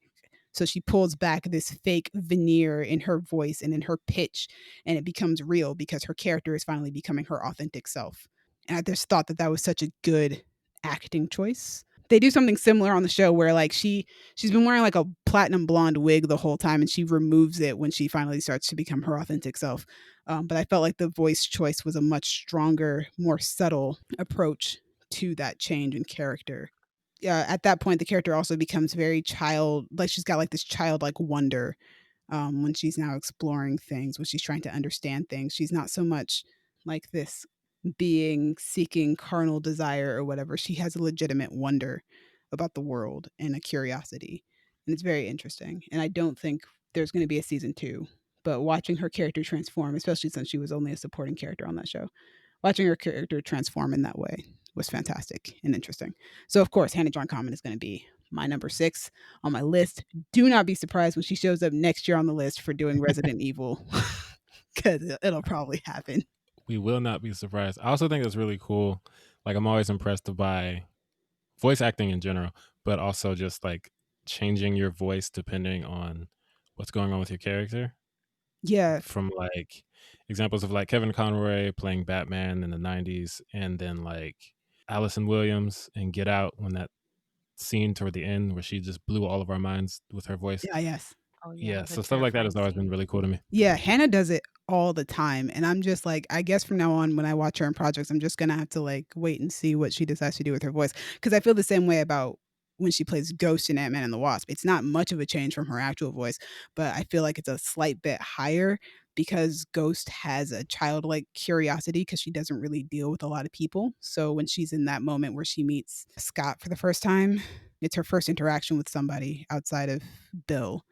So she pulls back this fake veneer in her voice and in her pitch, and it becomes real because her character is finally becoming her authentic self. And I just thought that that was such a good acting choice. They do something similar on the show where like she's been wearing like a platinum blonde wig the whole time, and she removes it when she finally starts to become her authentic self. But I felt like the voice choice was a much stronger, more subtle approach to that change in character. At that point, the character also becomes very like she's got like this childlike wonder when she's now exploring things, when she's trying to understand things. She's not so much like this being seeking carnal desire or whatever. She has a legitimate wonder about the world and a curiosity. and it's very interesting. And I don't think there's going to be a season 2, but watching her character transform, especially since she was only a supporting character on that show, watching her character transform in that way was fantastic and interesting. So, of course, Hannah John-Kamen is going to be my number 6 on my list. Do not be surprised when she shows up next year on the list for doing Resident Evil, because it'll probably happen. We will not be surprised. I also think it's really cool. Like, I'm always impressed by voice acting in general, but also just like changing your voice depending on what's going on with your character. Yeah, From like examples of like Kevin Conroy playing Batman in the 90s, and then like Allison Williams in Get Out, when that scene toward the end where she just blew all of our minds with her voice. yeah, yes. Oh yeah, Yeah, the so stuff like that terrifying has always been scene. really cool to me. Yeah, Hannah does it all the time, and I'm just like, I guess from now on, when I watch her in projects, I'm just gonna have to like wait and see what she decides to do with her voice. Because I feel the same way about when she plays Ghost in Ant-Man and the Wasp. It's not much of a change from her actual voice, but I feel like it's a slight bit higher because Ghost has a childlike curiosity because she doesn't really deal with a lot of people. So when she's in that moment where she meets Scott for the first time, it's her first interaction with somebody outside of Bill,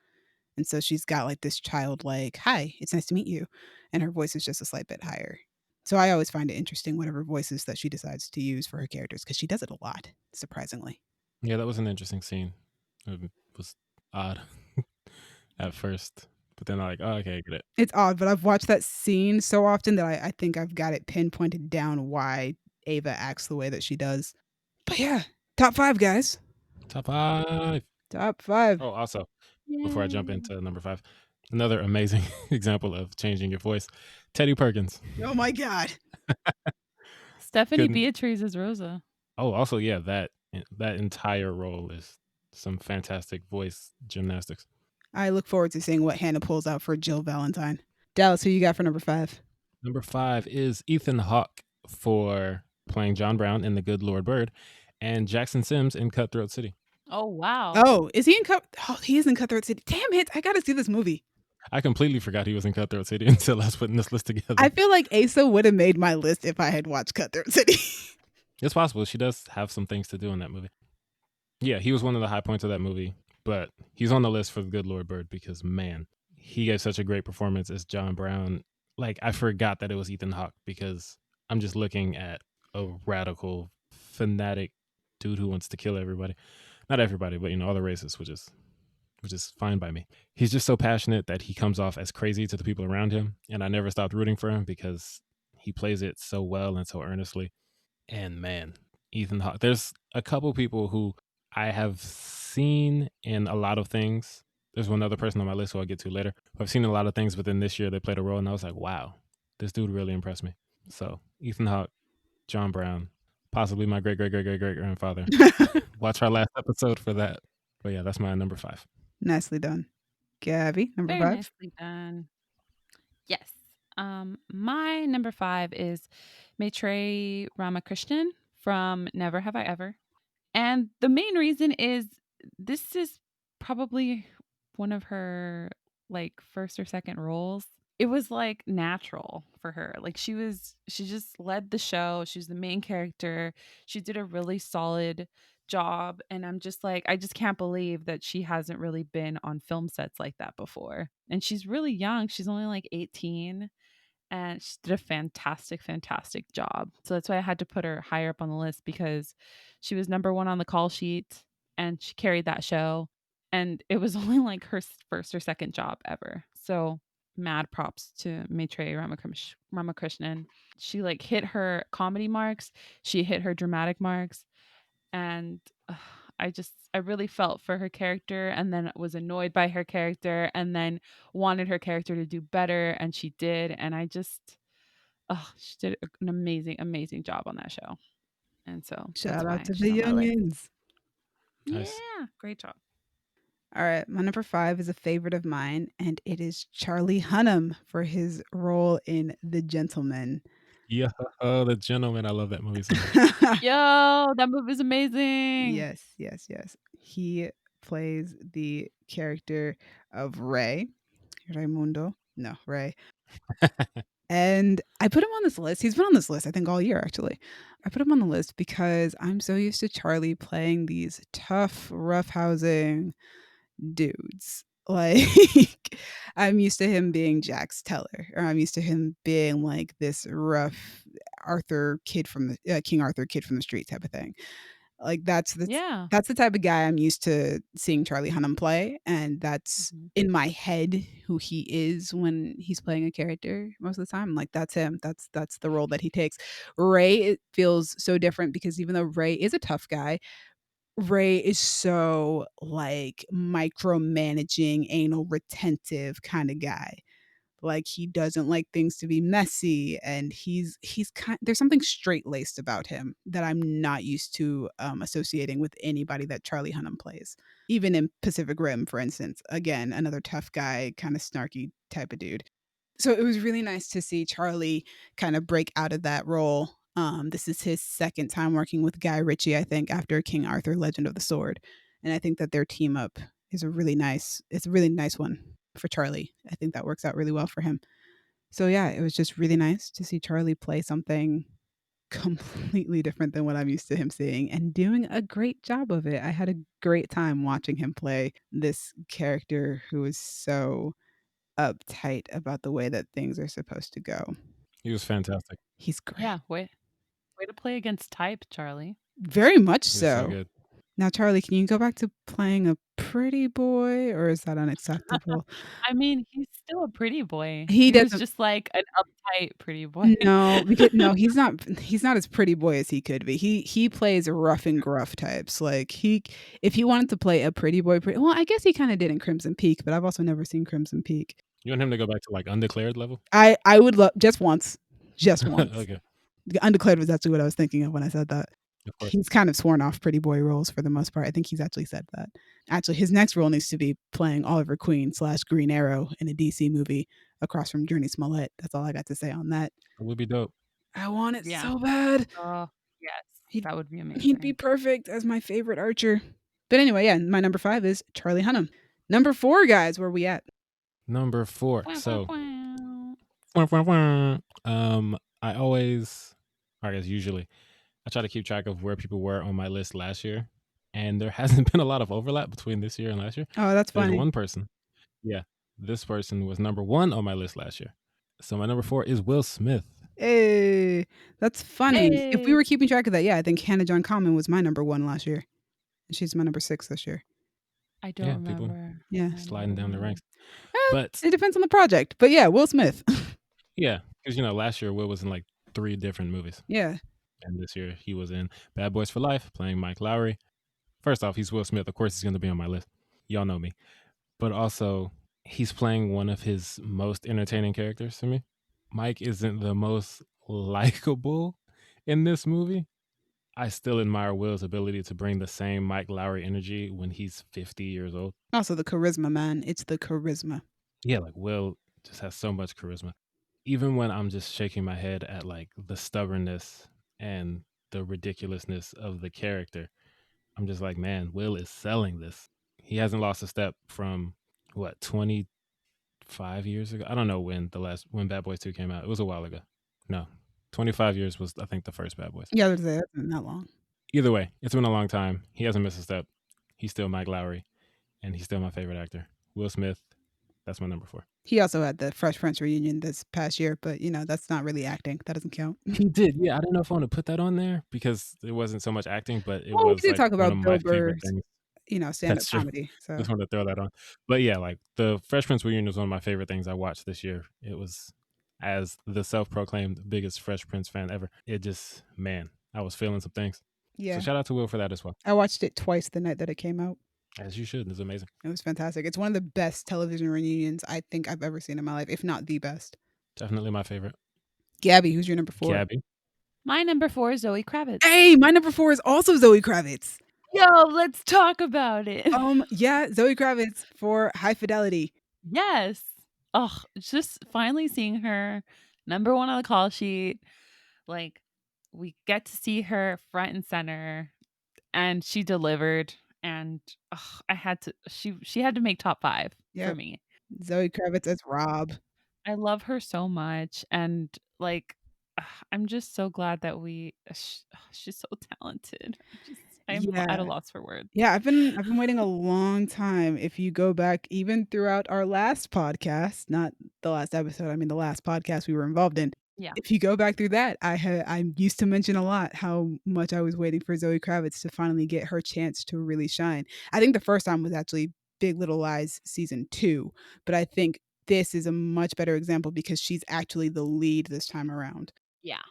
and so she's got like this childlike, "Hi, it's nice to meet you." And her voice is just a slight bit higher. So I always find it interesting whatever voices that she decides to use for her characters because she does it a lot, surprisingly. Yeah, that was an interesting scene. It was odd at first, but then I'm like, oh, okay, I get it. It's odd, but I've watched that scene so often that I think I've got it pinpointed down why Ava acts the way that she does. But yeah, top 5, guys. Top 5. Top 5. Oh, also, before I jump Yay. into number 5, another amazing example of changing your voice, Teddy Perkins. Oh my god. Stephanie Couldn't. Beatriz is Rosa. Oh, also, yeah, that entire role is some fantastic voice gymnastics. I look forward to seeing what Hannah pulls out for Jill Valentine. Dallas, who you got for number 5? Number 5 is Ethan Hawke for playing John Brown in The Good Lord Bird, and Jackson Sims in Cutthroat City. Oh wow. Oh, is he in Oh, he is in Cutthroat City. Damn it, I gotta see this movie. I completely forgot he was in Cutthroat City until I was putting this list together. I feel like Asa would have made my list if I had watched Cutthroat City. It's possible. She does have some things to do in that movie. Yeah, he was one of the high points of that movie, but he's on the list for The Good Lord Bird because, man, he gave such a great performance as John Brown. Like, I forgot that it was Ethan Hawke because I'm just looking at a radical, fanatic dude who wants to kill everybody. Not everybody, but, all the races, which is fine by me. He's just so passionate that he comes off as crazy to the people around him, and I never stopped rooting for him because he plays it so well and so earnestly. And man, Ethan Hawke. There's a couple people who I have seen in a lot of things. There's one other person on my list who I'll get to later. I've seen a lot of things within this year they played a role, and I was like, wow, this dude really impressed me. So Ethan Hawke, John Brown, possibly my great great great great great grandfather. Watch our last episode for that. But yeah, that's my number 5. Nicely done. Gabby, number Very 5. nicely done. Yes. My number 5 is Maitreyi Ramakrishnan from Never Have I Ever. And the main reason is this is probably one of her like first or second roles. It was like natural for her. Like she just led the show. She's the main character. She did a really solid job, and I'm just like, I just can't believe that she hasn't really been on film sets like that before. And she's really young. She's only like 18, and she did a fantastic, fantastic job. So that's why I had to put her higher up on the list, because she was number 1 on the call sheet and she carried that show. And it was only like her first or second job ever. So mad props to Maitreyi Ramakrishnan. She like hit her comedy marks, she hit her dramatic marks, and I really felt for her character, and then was annoyed by her character, and then wanted her character to do better, and she did. And she did an amazing job on that show. And so that's Shout why out to she's the on my list. youngins. Nice. Yeah, great job. All right, my number 5 is a favorite of mine, and it is Charlie Hunnam for his role in The Gentleman. Yeah, The Gentleman. I love that movie so much. Yo, that movie's amazing. Yes. He plays the character of Ray. Raimundo. No, Ray. And I put him on this list. He's been on this list, I think, all year, actually. I put him on the list because I'm so used to Charlie playing these tough, roughhousing, dudes. Like I'm used to him being Jax Teller, or I'm used to him being like this rough Arthur kid from the King Arthur kid from the street type of thing. Like Yeah. that's the type of guy I'm used to seeing Charlie Hunnam play, and that's Mhm. in my head who he is when he's playing a character most of the time. Like that's him. That's the role that he takes. Ray, it feels so different because even though Ray is a tough guy, Ray is so like micromanaging, anal retentive kind of guy. Like he doesn't like things to be messy, and he's kind there's something straight-laced about him that I'm not used to associating with anybody that Charlie Hunnam plays. Even in Pacific Rim, for instance, again, another tough guy, kind of snarky type of dude. So it was really nice to see Charlie kind of break out of that role. This is his second time working with Guy Ritchie, I think, after King Arthur: Legend of the Sword, and I think that their team up is a really nice. It's a really nice one for Charlie. I think that works out really well for him. So yeah, it was just really nice to see Charlie play something completely different than what I'm used to him seeing and doing a great job of it. I had a great time watching him play this character who is so uptight about the way that things are supposed to go. He was fantastic. He's great. Yeah, way to play against type, Charlie. Very much He was so so. good. Now, Charlie, can you go back to playing a pretty boy, or is that unacceptable? I mean, he's still a pretty boy. He He was doesn't. just like an uptight pretty boy. No, because no, he's not as pretty boy as he could be. He plays rough and gruff types. Like if he wanted to play a pretty boy, well, I guess he kind of did in Crimson Peak, but I've also never seen Crimson Peak. You want him to go back to like undeclared level? I would love just once, just once. Okay, The Undeclared was actually what I was thinking of when I said that. of course. He's kind of sworn off pretty boy roles for the most part. I think he's actually said that. Actually, his next role needs to be playing Oliver Queen / Green Arrow in a DC movie across from Journey Smollett. That's all I got to say on that. It would be dope. I want it Yeah. so bad. Oh, yes. He'd That would be he'd be amazing. perfect as my favorite archer. But anyway, yeah, my number 5 is Charlie Hunnam. Number 4, guys, where we at? Number 4. Wah, wah, So, wah. I always, or I guess usually, I try to keep track of where people were on my list last year, and there hasn't been a lot of overlap between this year and last year. Oh, that's There's funny. one person. Yeah, this person was number 1 on my list last year. So my number 4 is Will Smith. Hey, that's funny. If we Hey. were keeping track of that, yeah, I think Hannah John-Kamen was my number 1 last year. And she's my number 6 this year. I don't Yeah, people remember. Yeah. I sliding don't down the remember. ranks. But It depends on the project. But yeah, Will Smith. yeah, because last year Will was in like 3 different movies, Yeah. and this year he was in Bad Boys for Life, playing Mike Lowry. First off, he's Will Smith. Of course, he's going to be on my list. Y'all know me. But also, he's playing one of his most entertaining characters to me. Mike isn't the most likable in this movie. I still admire Will's ability to bring the same Mike Lowry energy when he's 50 years old. Also the charisma, man. It's the charisma. Yeah, like Will just has so much charisma. Even when I'm just shaking my head at like the stubbornness and the ridiculousness of the character, I'm just like, man, Will is selling this. He hasn't lost a step from what, 25 years ago? I don't know when Bad Boys 2 came out. It was a while ago. No. 25 years was I think the first Bad Boys. Yeah, that's not long. Either way, it's been a long time. He hasn't missed a step. He's still Mike Lowry, and he's still my favorite actor. Will Smith, that's my number 4. He also had the Fresh Prince reunion this past year, but that's not really acting. That doesn't count. He did, yeah. I don't know if I want to put that on there because it wasn't so much acting, but it Well, we was did like talk one of about Bill my favorite Burr's, things. stand-up That's true. comedy. So Just wanted to throw that on. But yeah, like the Fresh Prince reunion was one of my favorite things I watched this year. It was, as the self-proclaimed biggest Fresh Prince fan ever, it just, man, I was feeling some things. yeah, So shout out to Will for that as well. I watched it twice the night that it came out. As you should. It's amazing. It was fantastic. It's one of the best television reunions I think I've ever seen in my life, if not the best. Definitely my favorite. Gabby, who's your number 4? Gabby. My number 4 is Zoe Kravitz. Hey, my number 4 is also Zoe Kravitz. Yo, let's talk about it. Yeah, Zoe Kravitz for High Fidelity. Yes. Oh, just finally seeing her number 1 on the call sheet. Like, we get to see her front and center, and she delivered. And I had to. She had to make top 5 Yeah, for me. Zoe Kravitz as Rob. I love her so much, and like, I'm just so glad that she's so talented. I'm at a Yeah. loss for words. Yeah, I've been waiting a long time. If you go back even throughout our last podcast, not the last episode, I mean the last podcast we were involved in. Yeah. If you go back through that, I used to mention a lot how much I was waiting for Zoe Kravitz to finally get her chance to really shine. I think the first time was actually Big Little Lies season 2, but I think this is a much better example because she's actually the lead this time around. Yeah.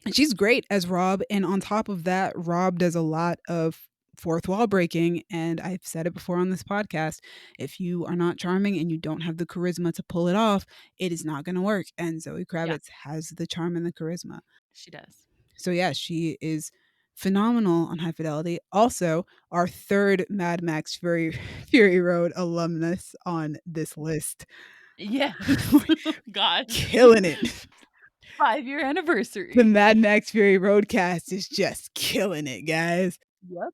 And she's great as Rob, and on top of that, Rob does a lot of fourth wall breaking, and I've said it before on this podcast, if you are not charming and you don't have the charisma to pull it off, it is not gonna work, and Zoe Yeah. Kravitz has the charm and the charisma. She does. So, yeah, she is phenomenal on High Fidelity. Also, our third Mad Max Fury Road alumnus on this list. Yes. God. Killing it. 5-year anniversary. The Mad Max Fury Roadcast is just killing it, guys. Yep.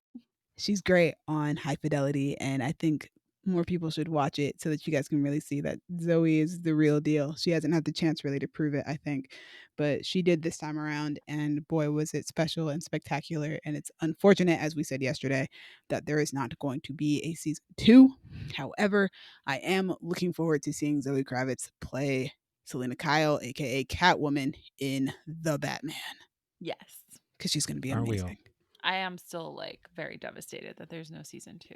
She's great on High Fidelity, and I think more people should watch it so that you guys can really see that Zoe is the real deal. She hasn't had the chance really to prove it, I think, but she did this time around, and boy, was it special and spectacular. And it's unfortunate, as we said yesterday, that there is not going to be a season 2. However, I am looking forward to seeing Zoe Kravitz play Selena Kyle, aka Catwoman, in The Batman, Yes. because she's going to be Aren't we all? amazing. I am still like very devastated that there's no season 2.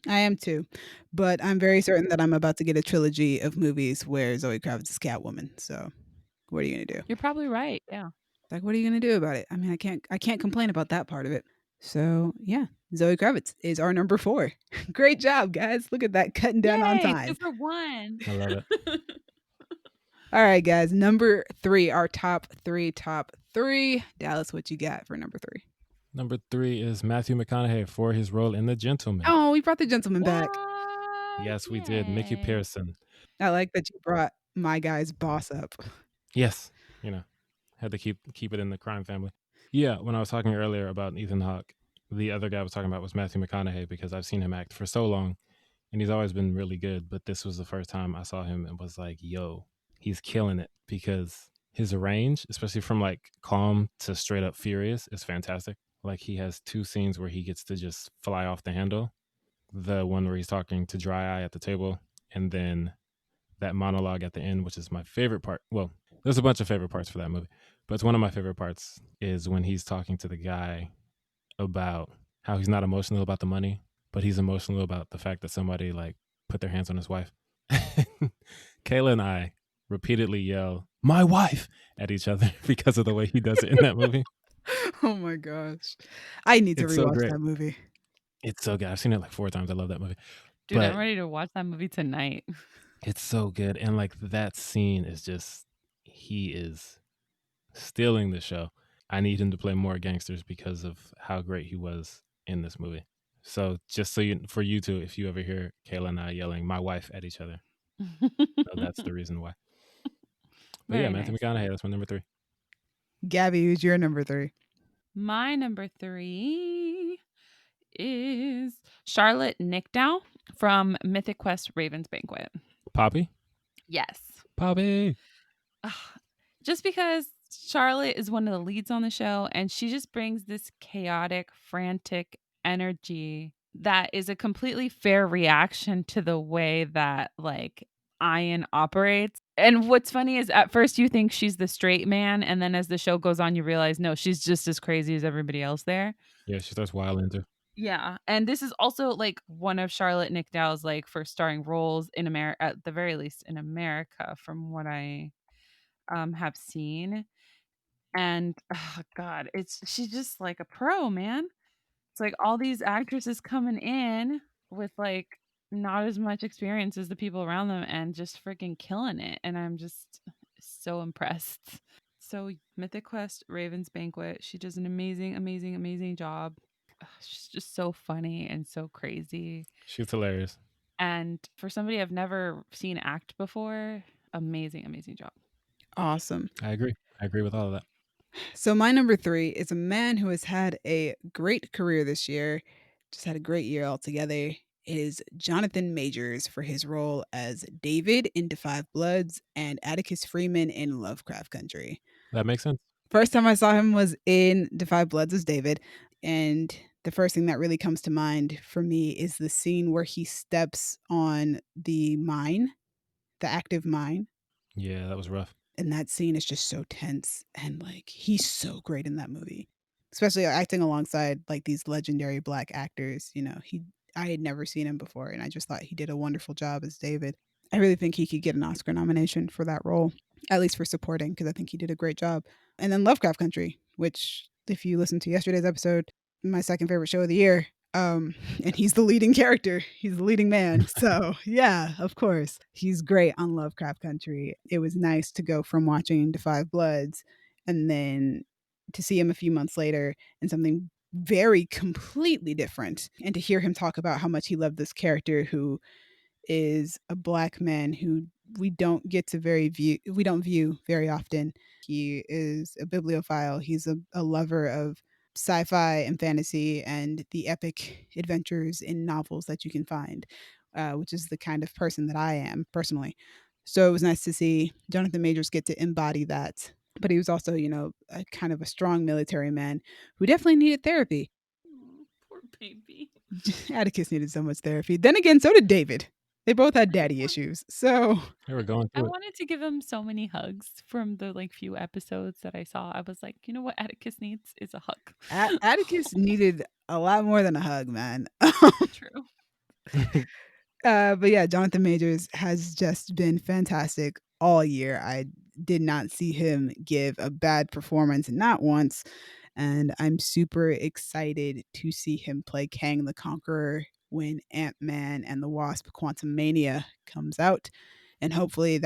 I am too, but I'm very certain that I'm about to get a trilogy of movies where Zoe Kravitz is Catwoman. So, what are you gonna do? You're probably right. Yeah. Like, what are you gonna do about it? I mean, I can't complain about that part of it. So, yeah, Zoe Kravitz is our number 4. Great job, guys! Look at that, cutting down on Yay, time. 2 for 1. I love it. All right, guys, number 3, our top 3. Dallas, what you got for number 3? Number 3 is Matthew McConaughey for his role in The Gentleman. Oh, we brought the gentleman back. Yes, we did. Mickey Yay. Pearson. I like that you brought my guy's boss up. Yes, had to keep it in the crime family. Yeah, when I was talking earlier about Ethan Hawke, the other guy I was talking about was Matthew McConaughey because I've seen him act for so long, and he's always been really good. But this was the first time I saw him and was like, "Yo, he's killing it," because his range, especially from like calm to straight up furious, is fantastic. Like he has 2 scenes where he gets to just fly off the handle. The one where he's talking to Dry Eye at the table, and then that monologue at the end, which is my favorite part. Well, there's a bunch of favorite parts for that movie, but it's one of my favorite parts is when he's talking to the guy about how he's not emotional about the money, but he's emotional about the fact that somebody like put their hands on his wife. Kayla and I repeatedly yell, "My wife!" at each other because of the way he does it in that movie. Oh my gosh, I need to It's so rewatch great. that movie. It's so good. I've seen it like 4 times. I love that movie. Dude, But I'm ready to watch that movie tonight. it's so good. And like that scene is just, he is stealing the show. I need him to play more gangsters because of how great he was in this movie. So just so for you two, if you ever hear Kayla and I yelling "my wife" at each other, that's the reason why. But yeah, Very Matthew nice. McConaughey, that's my number 3. Gabby, who's your number 3? My number 3 is Charlotte Nickdow from Mythic Quest Raven's Banquet. Poppy? Yes. Poppy. Just because Charlotte is one of the leads on the show and she just brings this chaotic, frantic energy that is a completely fair reaction to the way that like Ian operates. And what's funny is at first you think she's the straight man, and then as the show goes on you realize no, she's just as crazy as everybody else there. Yeah, she starts wilding too. Yeah, and this is also like one of Charlotte Nickdow's like first starring roles in America, at the very least in America, from what I have seen. And oh god, she's just like a pro, man. It's like all these actresses coming in with like not as much experience as the people around them and just freaking killing it. And I'm just so impressed. So Mythic Quest Raven's Banquet, she does an amazing, amazing, amazing job. She's just so funny and so crazy. She's hilarious. And for somebody I've never seen act before, amazing, amazing job. Awesome. I agree with all of that. So my number 3 is a man who has had a great career this year, just had a great year altogether. It is Jonathan Majors for his role as David in Da 5 Bloods and Atticus Freeman in Lovecraft Country. That makes sense. First time I saw him was in Da 5 Bloods as David, and The first thing that really comes to mind for me is the scene where he steps on the mine, the active mine. Yeah, that was rough. And that scene is just so tense, and, like, he's so great in that movie, especially acting alongside, like, these legendary Black actors, I had never seen him before, and I just thought he did a wonderful job as David. I really think he could get an Oscar nomination for that role, at least for supporting, because I think he did a great job. And then Lovecraft Country, which, if you listen to yesterday's episode, my second favorite show of the year, and he's the leading character. He's the leading man. So, yeah, of course. He's great on Lovecraft Country. It was nice to go from watching Da 5 Bloods and then to see him a few months later in something very completely different, and to hear him talk about how much he loved this character who is a Black man who we don't view very often. He is a bibliophile. He's a lover of sci-fi and fantasy and the epic adventures in novels that you can find, which is the kind of person that I am personally. So it was nice to see Jonathan Majors get to embody that. But he was also, a kind of a strong military man who definitely needed therapy. Oh, poor baby. Atticus needed so much therapy. Then again, so did David. They both had daddy issues. So They were going I through it. wanted to give him so many hugs from the few episodes that I saw. I was like, you know what Atticus needs is a hug. Atticus needed a lot more than a hug, man. True. But yeah, Jonathan Majors has just been fantastic all year. I did not see him give a bad performance, not once. And I'm super excited to see him play Kang the Conqueror when Ant-Man and the Wasp: Quantumania comes out. And hopefully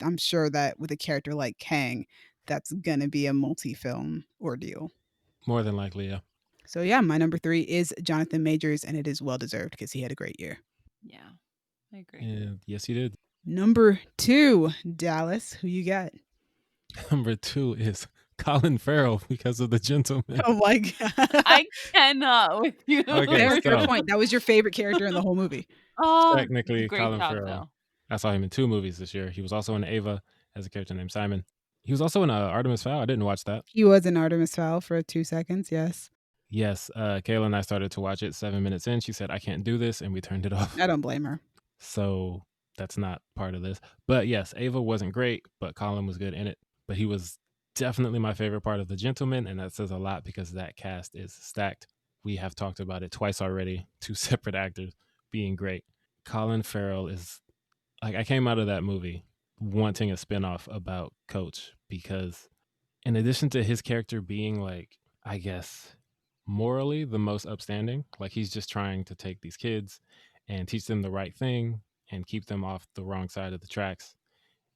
I'm sure that with a character like Kang, that's gonna be a multi-film ordeal. More than likely, yeah. So yeah, my number 3 is Jonathan Majors, and it is well deserved because he had a great year. Yeah, I agree. And yes, he did. Number 2, Dallas, who you got? Number 2 is Colin Farrell because of The Gentleman. Oh my god. I cannot with you. Okay, Fair so point. That was your favorite character in the whole movie. Oh, technically, great Colin job Farrell. though. I saw him in 2 movies this year. He was also in Ava as a character named Simon. He was also in Artemis Fowl. I didn't watch that. He was in Artemis Fowl for 2 seconds, yes. Yes, Kayla and I started to watch it 7 minutes in. She said, I can't do this, and we turned it off. I don't blame her. So that's not part of this. But yes, Ava wasn't great, but Colin was good in it. But he was definitely my favorite part of The Gentleman, and that says a lot because that cast is stacked. We have talked about it twice already, 2 separate actors being great. Colin Farrell is like, I came out of that movie wanting a spinoff about Coach because in addition to his character being like, I guess, morally the most upstanding, like he's just trying to take these kids and teach them the right thing and keep them off the wrong side of the tracks.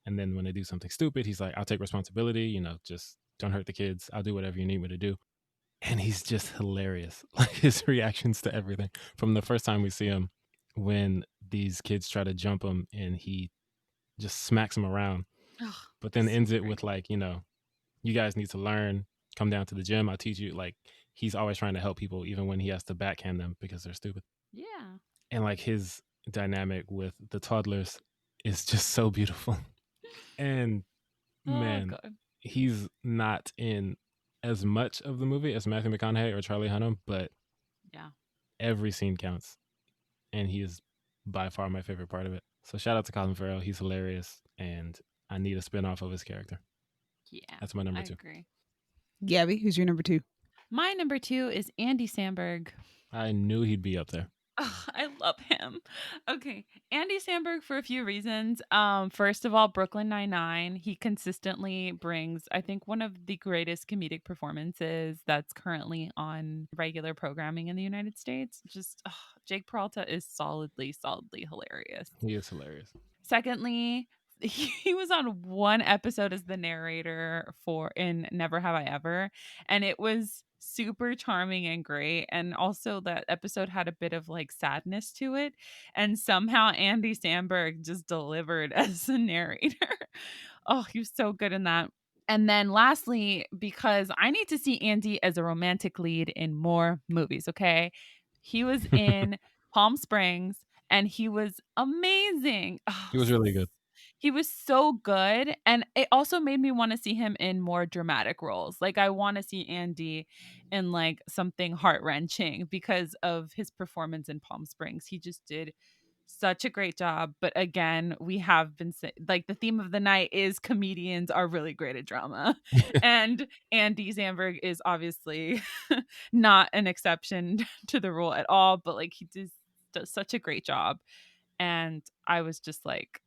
And then when they do something stupid, he's like, I'll take responsibility, just don't hurt the kids. I'll do whatever you need me to do. And he's just hilarious. Like his reactions to everything from the first time we see him when these kids try to jump him and he just smacks them around, but then ends it with like, you guys need to learn, come down to the gym. I'll teach you. Like he's always trying to help people, even when he has to backhand them because they're stupid. Yeah. And like his dynamic with the toddlers is just so beautiful. And man, God. he's not in as much of the movie as Matthew McConaughey or Charlie Hunnam, but yeah, every scene counts. And he is by far my favorite part of it. So shout out to Colin Farrell. He's hilarious. And I need a spinoff of his character. Yeah. That's my number 2. I agree. Gabby, who's your number 2? My number 2 is Andy Samberg. I knew he'd be up there. Oh, I love him. Okay, Andy Samberg for a few reasons. First of all, Brooklyn Nine-Nine. He consistently brings, I think, one of the greatest comedic performances that's currently on regular programming in the United States. Just Jake Peralta is solidly hilarious. He is hilarious. Secondly, he was on one episode as the narrator in Never Have I Ever, and it was super charming and great. And also that episode had a bit of like sadness to it, and somehow Andy Samberg just delivered as the narrator. Oh, he was so good in that. And then lastly, because I need to see Andy as a romantic lead in more movies, okay? He was in Palm Springs and he was amazing. Oh, He was really good. He was so good, and it also made me wanna see him in more dramatic roles. Like, I wanna see Andy in, like, something heart-wrenching because of his performance in Palm Springs. He just did such a great job, but again, we have been like, the theme of the night is comedians are really great at drama, and Andy Samberg is obviously not an exception to the rule at all, but, like, he does such a great job, and I was just, like,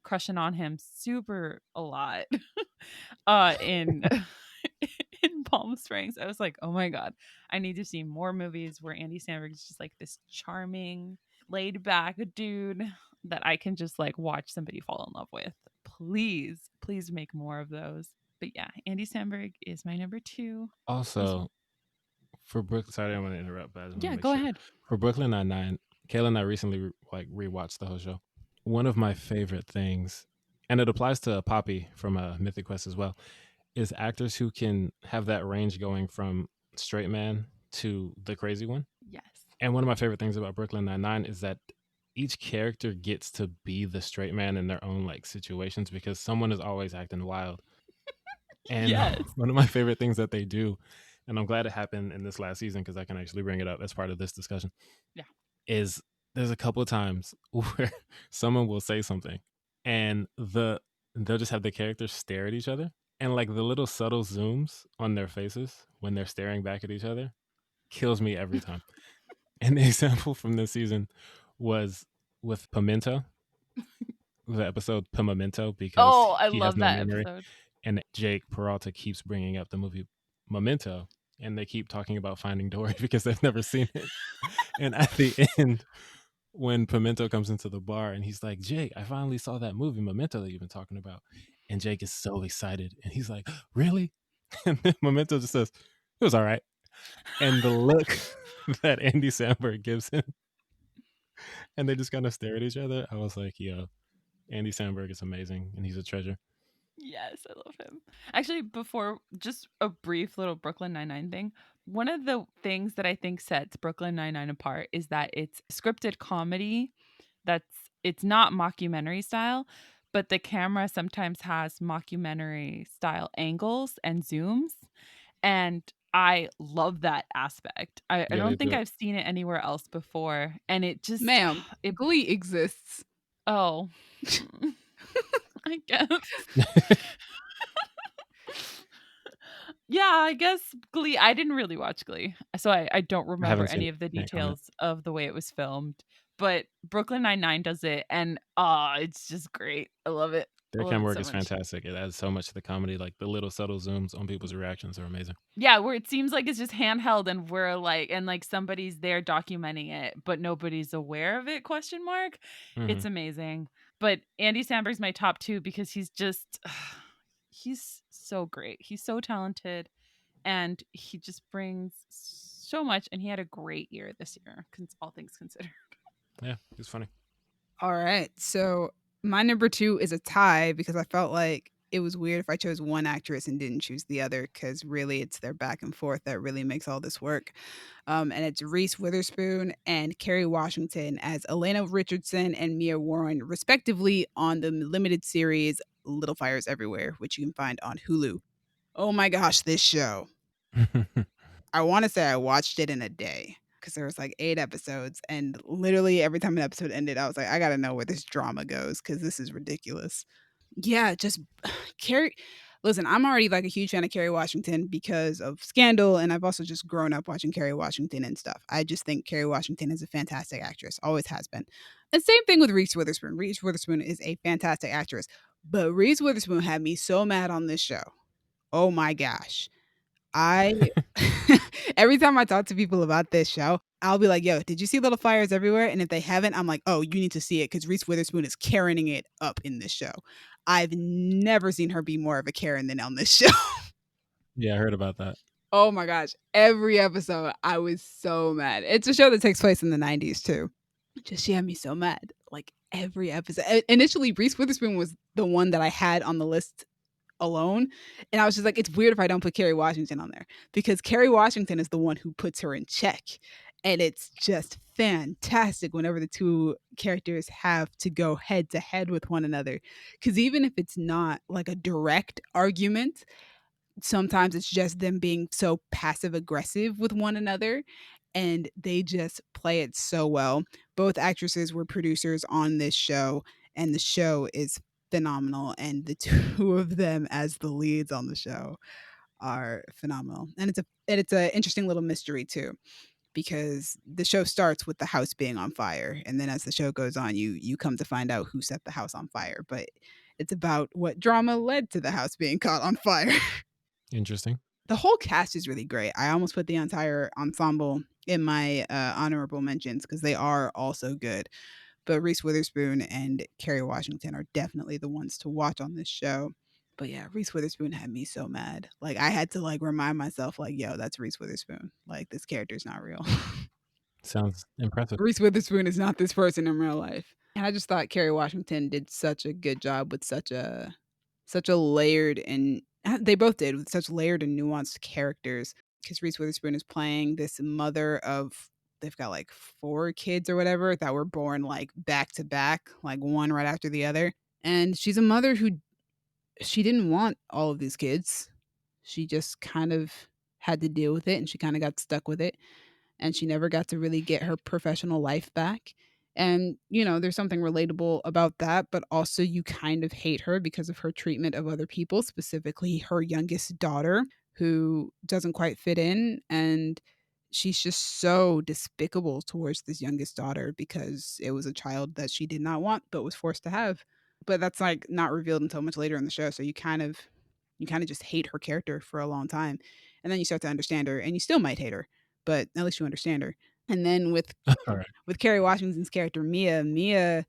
crushing on him super a lot, in in Palm Springs. I was like, "Oh my god, I need to see more movies where Andy Samberg is just, like, this charming, laid back dude that I can just, like, watch somebody fall in love with. Please, please make more of those." But yeah, Andy Samberg is my number 2. Who's Also, for Brooklyn, sorry, I don't want to interrupt, but I just want to Yeah, make go sure. ahead. For Brooklyn Nine-Nine, Kayla and I recently rewatched the whole show. One of my favorite things, and it applies to Poppy from Mythic Quest as well, is actors who can have that range going from straight man to the crazy one. Yes. And one of my favorite things about Brooklyn Nine-Nine is that each character gets to be the straight man in their own like situations because someone is always acting wild. And Yes. one of my favorite things that they do, and I'm glad it happened in this last season because I can actually bring it up as part of this discussion, Yeah. is there's a couple of times where someone will say something and they'll just have the characters stare at each other, and like the little subtle zooms on their faces when they're staring back at each other kills me every time. And the example from this season was with Pimento, the episode Pimento, because Oh, I he has love no that memory. episode. And Jake Peralta keeps bringing up the movie Memento, and they keep talking about Finding Dory because they've never seen it. And at the end, when Pimento comes into the bar and he's like, Jake, I finally saw that movie Memento that you've been talking about. And Jake is so excited. And he's like, really? And then Memento just says, it was all right. And the look that Andy Samberg gives him, and they just kind of stare at each other. I was like, yo, Andy Samberg is amazing and he's a treasure. Yes, I love him. Actually, before just a brief little Brooklyn Nine-Nine thing, one of the things that I think sets Brooklyn Nine-Nine apart is that it's scripted comedy that's it's not mockumentary style, but the camera sometimes has mockumentary style angles and zooms, and I love that aspect. I Yeah, they don't do think it. I've seen it anywhere else before, and it just Ma'am, it Glee exists. oh, I guess. Yeah, I guess Glee. I didn't really watch Glee, so I don't I remember haven't seen any it. of the Can't comment. details of the way it was filmed. But Brooklyn Nine-Nine does it, and it's just great. I love it. I Their love camera it work so is much. fantastic. It adds so much to the comedy. Like the little subtle zooms on people's reactions are amazing. Yeah, where it seems like it's just handheld, and we're like, and like somebody's there documenting it, but nobody's aware of it? Question mark. Hmm. It's amazing. But Andy Samberg's my top 2 because he's just he's so great. He's so talented, and he just brings so much, and he had a great year this year, all things considered. Yeah, it's funny. All right. So my number 2 is a tie because I felt like it was weird if I chose one actress and didn't choose the other because really it's their back and forth that really makes all this work. And it's Reese Witherspoon and Kerry Washington as Elena Richardson and Mia Warren, respectively, on the limited series Little Fires Everywhere, which you can find on Hulu. Oh my gosh, this show. I want to say I watched it in a day because there was like 8 episodes, and literally every time an episode ended, I was like, I gotta know where this drama goes because this is ridiculous. Yeah, just Carrie. Listen, I'm already like a huge fan of Kerry Washington because of Scandal, and I've also just grown up watching Kerry Washington and stuff. I just think Kerry Washington is a fantastic actress, always has been. The same thing with Reese Witherspoon. Reese Witherspoon is a fantastic actress, but Reese Witherspoon had me so mad on this show. Oh my gosh. I every time I talk to people about this show, I'll be like, "Yo, did you see Little Fires Everywhere?" And if they haven't, I'm like, "Oh, you need to see it because Reese Witherspoon is carrying it up in this show." I've never seen her be more of a Karen than on this show. Yeah, I heard about that. Oh my gosh, every episode I was so mad. It's a show that takes place in the 90s too. Just she had me so mad. Like every episode. Initially, Reese Witherspoon was the one that I had on the list alone. And I was just like, it's weird if I don't put Kerry Washington on there because Kerry Washington is the one who puts her in check. And it's just fantastic whenever the two characters have to go head to head with one another. Because even if it's not like a direct argument, sometimes it's just them being so passive aggressive with one another, and they just play it so well. Both actresses were producers on this show, and the show is phenomenal. And the two of them as the leads on the show are phenomenal. And it's a interesting little mystery too, because the show starts with the house being on fire, and then as the show goes on, you come to find out who set the house on fire. But it's about what drama led to the house being caught on fire. Interesting. The whole cast is really great. I almost put the entire ensemble in my honorable mentions because they are all so good. But Reese Witherspoon and Kerry Washington are definitely the ones to watch on this show. But yeah, Reese Witherspoon had me so mad. Like I had to like remind myself, like, yo, that's Reese Witherspoon. Like this character is not real. Sounds impressive. Reese Witherspoon is not this person in real life. And I just thought Kerry Washington did such a good job with such a layered and they both did with such layered and nuanced characters. Because Reese Witherspoon is playing this mother of they've got like 4 kids or whatever that were born like back to back, like one right after the other. And she's a mother who she didn't want all of these kids. She just kind of had to deal with it and she kind of got stuck with it and she never got to really get her professional life back. And, you know, there's something relatable about that, but also you kind of hate her because of her treatment of other people, specifically her youngest daughter, who doesn't quite fit in. And she's just so despicable towards this youngest daughter because it was a child that she did not want, but was forced to have. But that's like not revealed until much later in the show. So you kind of just hate her character for a long time. And then you start to understand her and you still might hate her, but at least you understand her. And then All right. with Kerry Washington's character Mia's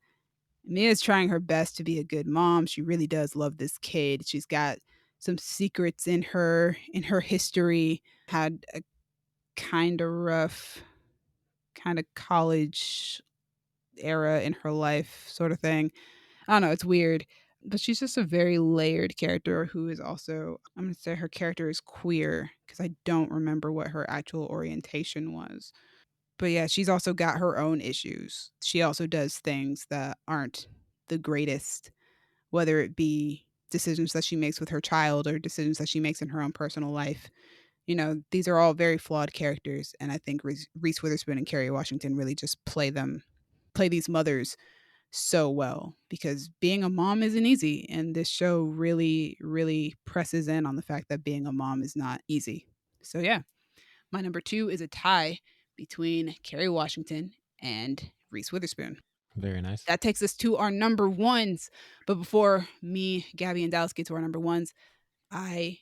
trying her best to be a good mom. She really does love this kid. She's got some secrets in her history. Had a kind of rough kind of college era in her life sort of thing. I don't know, it's weird. But she's just a very layered character who is also, I'm going to say her character is queer because I don't remember what her actual orientation was. But yeah, she's also got her own issues. She also does things that aren't the greatest, whether it be decisions that she makes with her child or decisions that she makes in her own personal life. You know, these are all very flawed characters. And I think Reese Witherspoon and Kerry Washington really just play these mothers so well because being a mom isn't easy. And this show really, really presses in on the fact that being a mom is not easy. So yeah, my number 2 is a tie between Kerry Washington and Reese Witherspoon. Very nice. That takes us to our number ones. But before me, Gabby, and Dallas get to our number ones, I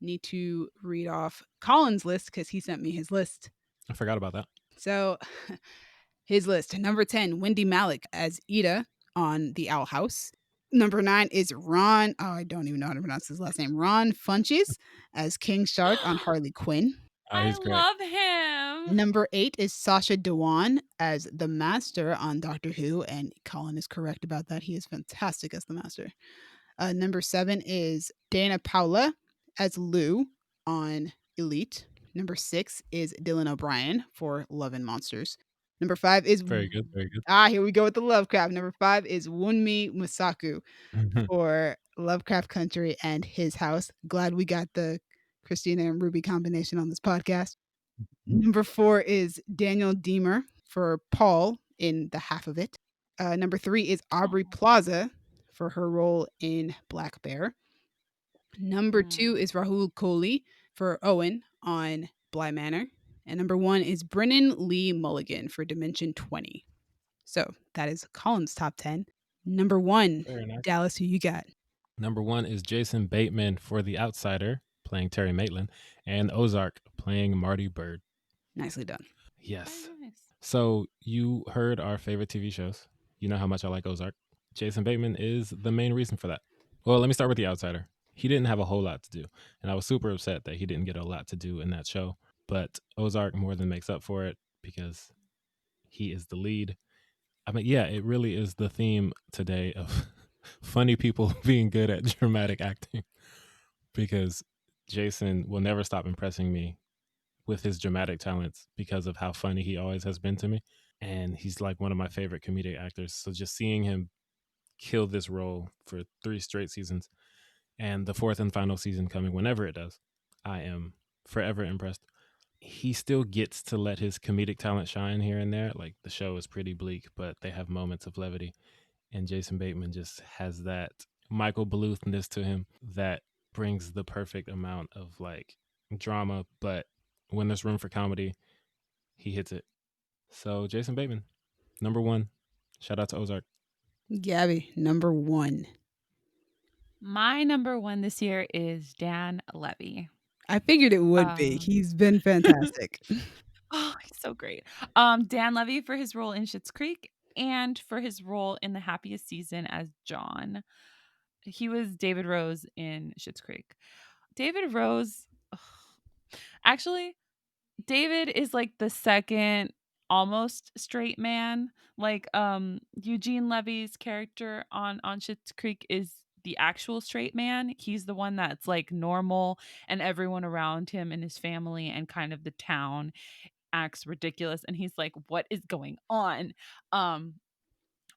need to read off Colin's list because he sent me his list. I forgot about that. So his list. Number 10, Wendy Malick as Ida on The Owl House. Number 9 is Ron. Oh, I don't even know how to pronounce his last name. Ron Funches as King Shark on Harley Quinn. I He's great. love him. Number 8 is Sasha Dewan as the Master on Doctor Who, and Colin is correct about that. He is fantastic as the Master. Number 7 is Dana Paula as Lou on Elite. Number 6 is Dylan O'Brien for Love and Monsters. Number 5 is Very good. Very good. here we go with the Lovecraft. Number 5 is Wunmi Musaku for Lovecraft Country and His House. Glad we got the Christina and Ruby combination on this podcast. Number 4 is Daniel Deemer for Paul in The Half of It. Number 3 is Aubrey Plaza for her role in Black Bear. Number 2 is Rahul Kohli for Owen on Bly Manor. And number 1 is Brennan Lee Mulligan for Dimension 20. So that is Colin's top 10. Number 1, Very nice. Dallas, who you got? Number 1 is Jason Bateman for The Outsider, playing Terry Maitland, and Ozark, playing Marty Bird. Nicely done. Yes. Very nice. So you heard our favorite TV shows. You know how much I like Ozark. Jason Bateman is the main reason for that. Well, let me start with The Outsider. He didn't have a whole lot to do, and I was super upset that he didn't get a lot to do in that show. But Ozark more than makes up for it because he is the lead. I mean, yeah, it really is the theme today of funny people being good at dramatic acting because Jason will never stop impressing me with his dramatic talents because of how funny he always has been to me. And he's like one of my favorite comedic actors. So just seeing him kill this role for 3 straight seasons and the fourth and final season coming whenever it does, I am forever impressed. He still gets to let his comedic talent shine here and there. Like the show is pretty bleak, but they have moments of levity. And Jason Bateman just has that Michael Bluth-ness to him that brings the perfect amount of like drama, but when there's room for comedy, he hits it. So Jason Bateman, number one. Shout out to Ozark. Gabby, number one. My number one this year is Dan Levy. I figured it would be. Um, He's been fantastic. oh, he's so great. Dan Levy for his role in Schitt's Creek and for his role in The Happiest Season as John. He was David Rose in Schitt's Creek. David Rose, ugh, actually, David is like the second almost straight man. Like Eugene Levy's character on Schitt's Creek is the actual straight man. He's the one that's like normal and everyone around him and his family and kind of the town acts ridiculous and he's like what is going on? Um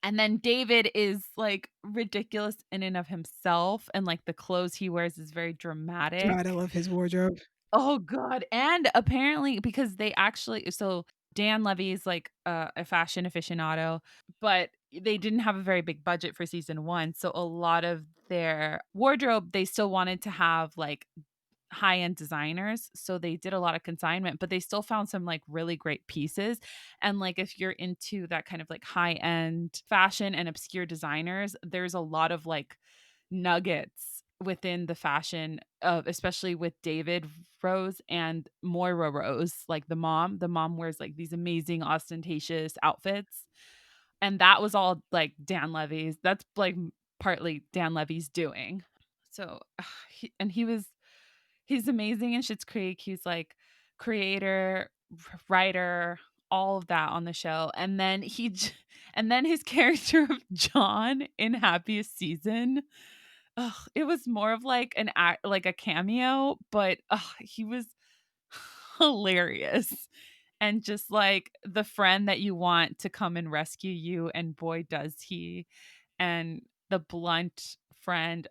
and then David is like ridiculous in and of himself and like the clothes he wears is very God, I dramatic. love his wardrobe. Oh god, and apparently because they actually so Dan Levy is like a fashion aficionado, but they didn't have a very big budget for season 1, so a lot of their wardrobe they still wanted to have like high-end designers, so they did a lot of consignment, but they still found some like really great pieces. And like if you're into that kind of like high-end fashion and obscure designers, there's a lot of like nuggets within the fashion of especially with David Rose and Moira Rose, like the mom. The mom wears like these amazing ostentatious outfits. And that was all like Dan Levy's. That's like partly Dan Levy's doing. So he's amazing in Schitt's Creek. He's like creator, writer, all of that on the show. And then and then his character of John in Happiest Season. Ugh, it was more of like an act, like a cameo, but he was hilarious and just like the friend that you want to come and rescue you. And boy, does he! And the blunt friend,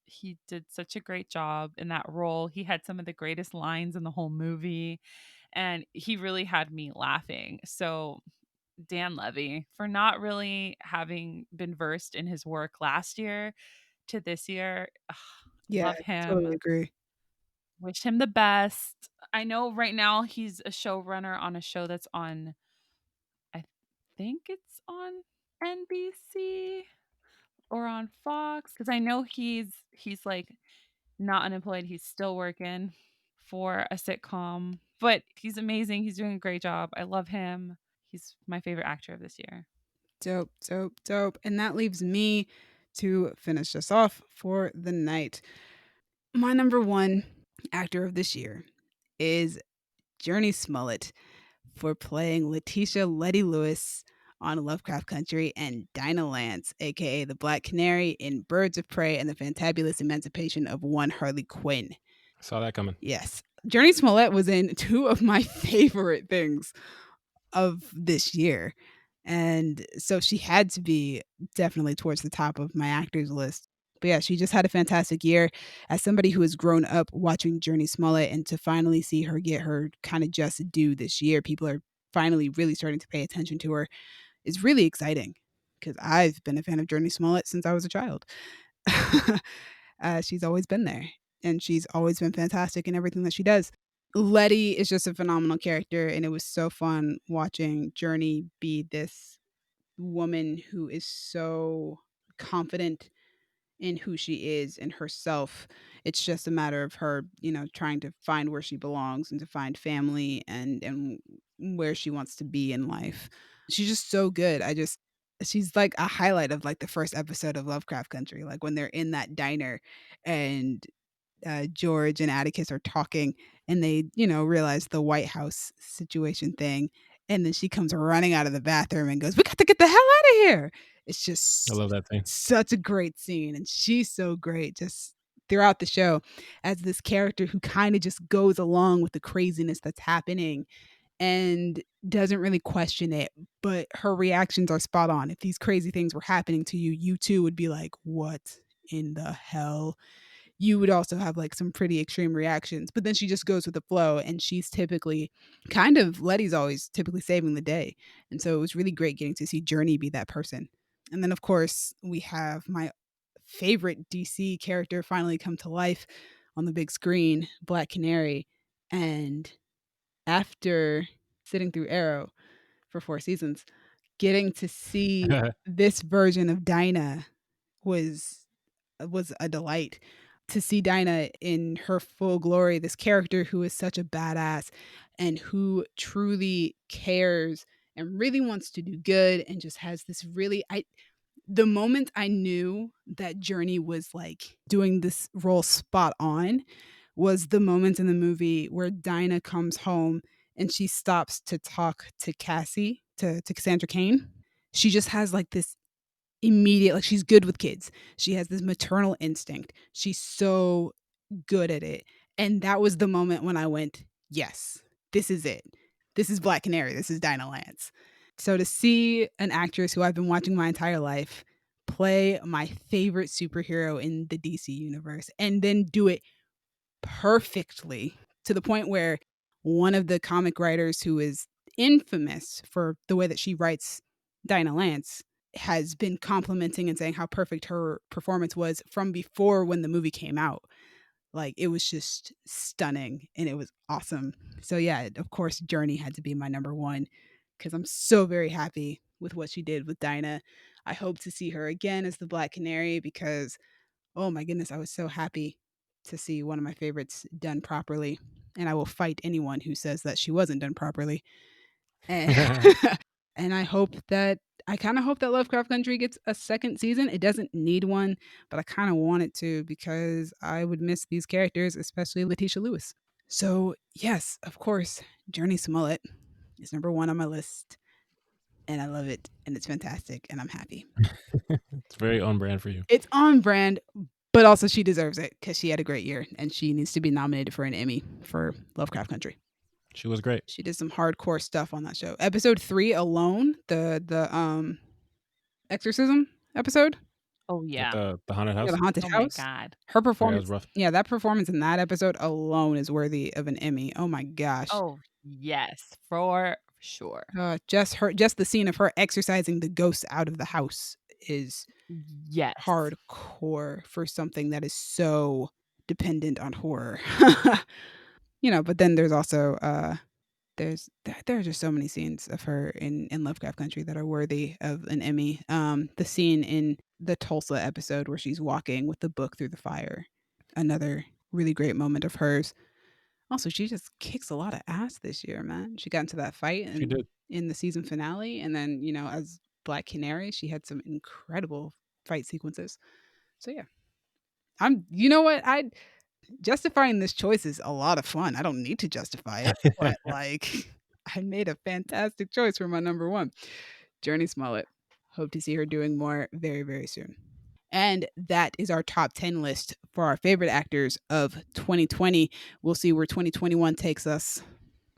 he did such a great job in that role. He had some of the greatest lines in the whole movie, and he really had me laughing. So Dan Levy for not really having been versed in his work last year to this year. Ugh, Yeah, love totally him. agree. Wish him the best. I know right now he's a showrunner on a show that's on, I think it's on NBC or on Fox because I know he's like not unemployed. He's still working for a sitcom, but he's amazing. He's doing a great job. I love him. He's my favorite actor of this year. Dope, dope, dope. And that leaves me to finish us off for the night. My number one actor of this year is Journey Smollett for playing Letitia Letty Lewis on Lovecraft Country and Dinah Lance, aka the Black Canary in Birds of Prey and the Fantabulous Emancipation of One Harley Quinn. Saw that coming. Yes. Journey Smollett was in two of my favorite things of this year. And so she had to be definitely towards the top of my actors list. But yeah, she just had a fantastic year. As somebody who has grown up watching Journey Smollett and to finally see her get her kind of just due this year, people are finally really starting to pay attention to her, is really exciting because I've been a fan of Journey Smollett since I was a child. She's always been there and she's always been fantastic in everything that she does. Letty is just a phenomenal character, and it was so fun watching Journey be this woman who is so confident in who she is and herself. It's just a matter of her, trying to find where she belongs and to find family and where she wants to be in life. She's just so good. She's like a highlight of like the first episode of Lovecraft Country, like when they're in that diner and George and Atticus are talking and they, realize the White House situation thing. And then she comes running out of the bathroom and goes, "We got to get the hell out of here." It's I just love that thing. such a great scene. And she's so great. Just throughout the show as this character who kind of just goes along with the craziness that's happening and doesn't really question it, but her reactions are spot on. If these crazy things were happening to you, you too would be like, "What in the hell?" You would also have like some pretty extreme reactions, but then she just goes with the flow, and she's typically kind of Letty's always typically saving the day. And so it was really great getting to see Journey be that person. And then of course, we have my favorite DC character finally come to life on the big screen, Black Canary. And after sitting through Arrow for 4 seasons, getting to see this version of Dinah was was a delight. To see Dinah in her full glory, this character who is such a badass and who truly cares and really wants to do good and just has this really I the moment I knew that Journey was like doing this role spot on was the moment in the movie where Dinah comes home and she stops to talk to Cassie, to Cassandra Cain. She just has like this immediate, like, she's good with kids. She has this maternal instinct. She's so good at it. And that was the moment when I went, yes, this is it. This is Black Canary. This is Dinah Lance. So to see an actress who I've been watching my entire life play my favorite superhero in the DC universe and then do it perfectly to the point where one of the comic writers who is infamous for the way that she writes Dinah Lance has been complimenting and saying how perfect her performance was from before when the movie came out. Like, it was just stunning and it was awesome. So yeah, of course Journey had to be my number 1 cuz I'm so very happy with what she did with Dinah. I hope to see her again as the Black Canary because oh my goodness, I was so happy to see one of my favorites done properly, and I will fight anyone who says that she wasn't done properly. And and I kinda hope that Lovecraft Country gets a second season. It doesn't need one, but I kinda want it to because I would miss these characters, especially Letitia Lewis. So, yes, of course, Journey Smollett is number 1 on my list, and I love it, and it's fantastic, and I'm happy. It's very on brand for you. It's on brand, but also she deserves it because she had a great year, and she needs to be nominated for an Emmy for Lovecraft Country. She was great. She did some hardcore stuff on that show. Episode 3 alone, the exorcism episode, Oh, Like yeah. the haunted yeah, the house. haunted Oh my house. god. Her Yeah, it was performance, rough. yeah, that performance in that episode alone is worthy of an Emmy. Oh my gosh. Oh, yes, for sure. Just the scene of her exorcising the ghosts out of the house is Yes. hardcore for something that is so dependent on horror. But then there's also, there are just so many scenes of her in Lovecraft Country that are worthy of an Emmy. The scene in the Tulsa episode where she's walking with the book through the fire, another really great moment of hers. Also, she just kicks a lot of ass this year, man. She got into that fight She and did. in the season finale, and then, as Black Canary, she had some incredible fight sequences. So yeah. You know what? I Justifying this choice is a lot of fun. I don't need to justify it, but, like, I made a fantastic choice for my number 1. Journey Smollett. Hope to see her doing more very, very soon. And that is our top 10 list for our favorite actors of 2020. We'll see where 2021 takes us.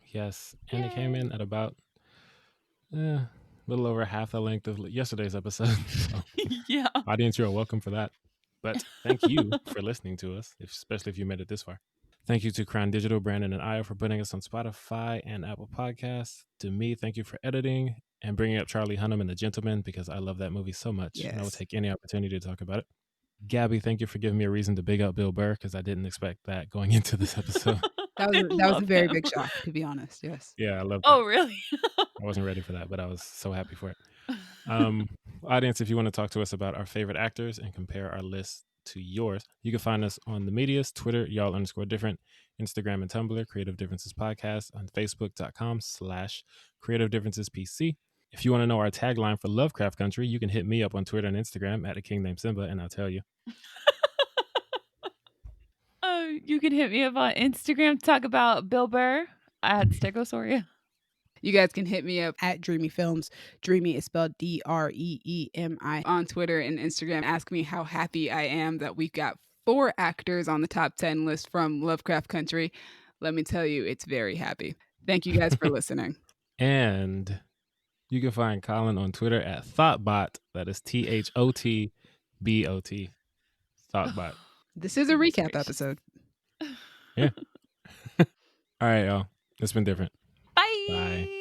Yes, and it came Yay. in at about a little over half the length of yesterday's episode. So, Yeah. audience, you're welcome for that. But thank you for listening to us, especially if you made it this far. Thank you to Crown Digital, Brandon, and Io for putting us on Spotify and Apple Podcasts. To me, thank you for editing and bringing up Charlie Hunnam and The Gentleman because I love that movie so much, and I will Yes. take any opportunity to talk about it. Gabby, thank you for giving me a reason to big up Bill Burr because I didn't expect that going into this episode. That I was a love very him. big shock, to be honest. Yes. Yeah, I love that. Oh, really? I wasn't ready for that, but I was so happy for it. Um, Audience, if you want to talk to us about our favorite actors and compare our list to yours, you can find us on the medias, Twitter, y'all_different, Instagram and Tumblr, Creative Differences Podcast, on Facebook.com/Creative Differences PC. If you want to know our tagline for Lovecraft Country, you can hit me up on Twitter and Instagram at a king named Simba, and I'll tell you. You can hit me up on Instagram to talk about Bill Burr at Stegosaurus. You guys can hit me up at Dreamy Films. Dreamy is spelled Dreemi on Twitter and Instagram. Ask me how happy I am that we've got 4 actors on the top 10 list from Lovecraft Country. Let me tell you, it's very happy. Thank you guys for listening. And you can find Colin on Twitter at Thoughtbot. That is THOTBOT. Thoughtbot. This is a Goodness recap gracious. episode. Yeah. All right, y'all. It's been different. Bye. Bye.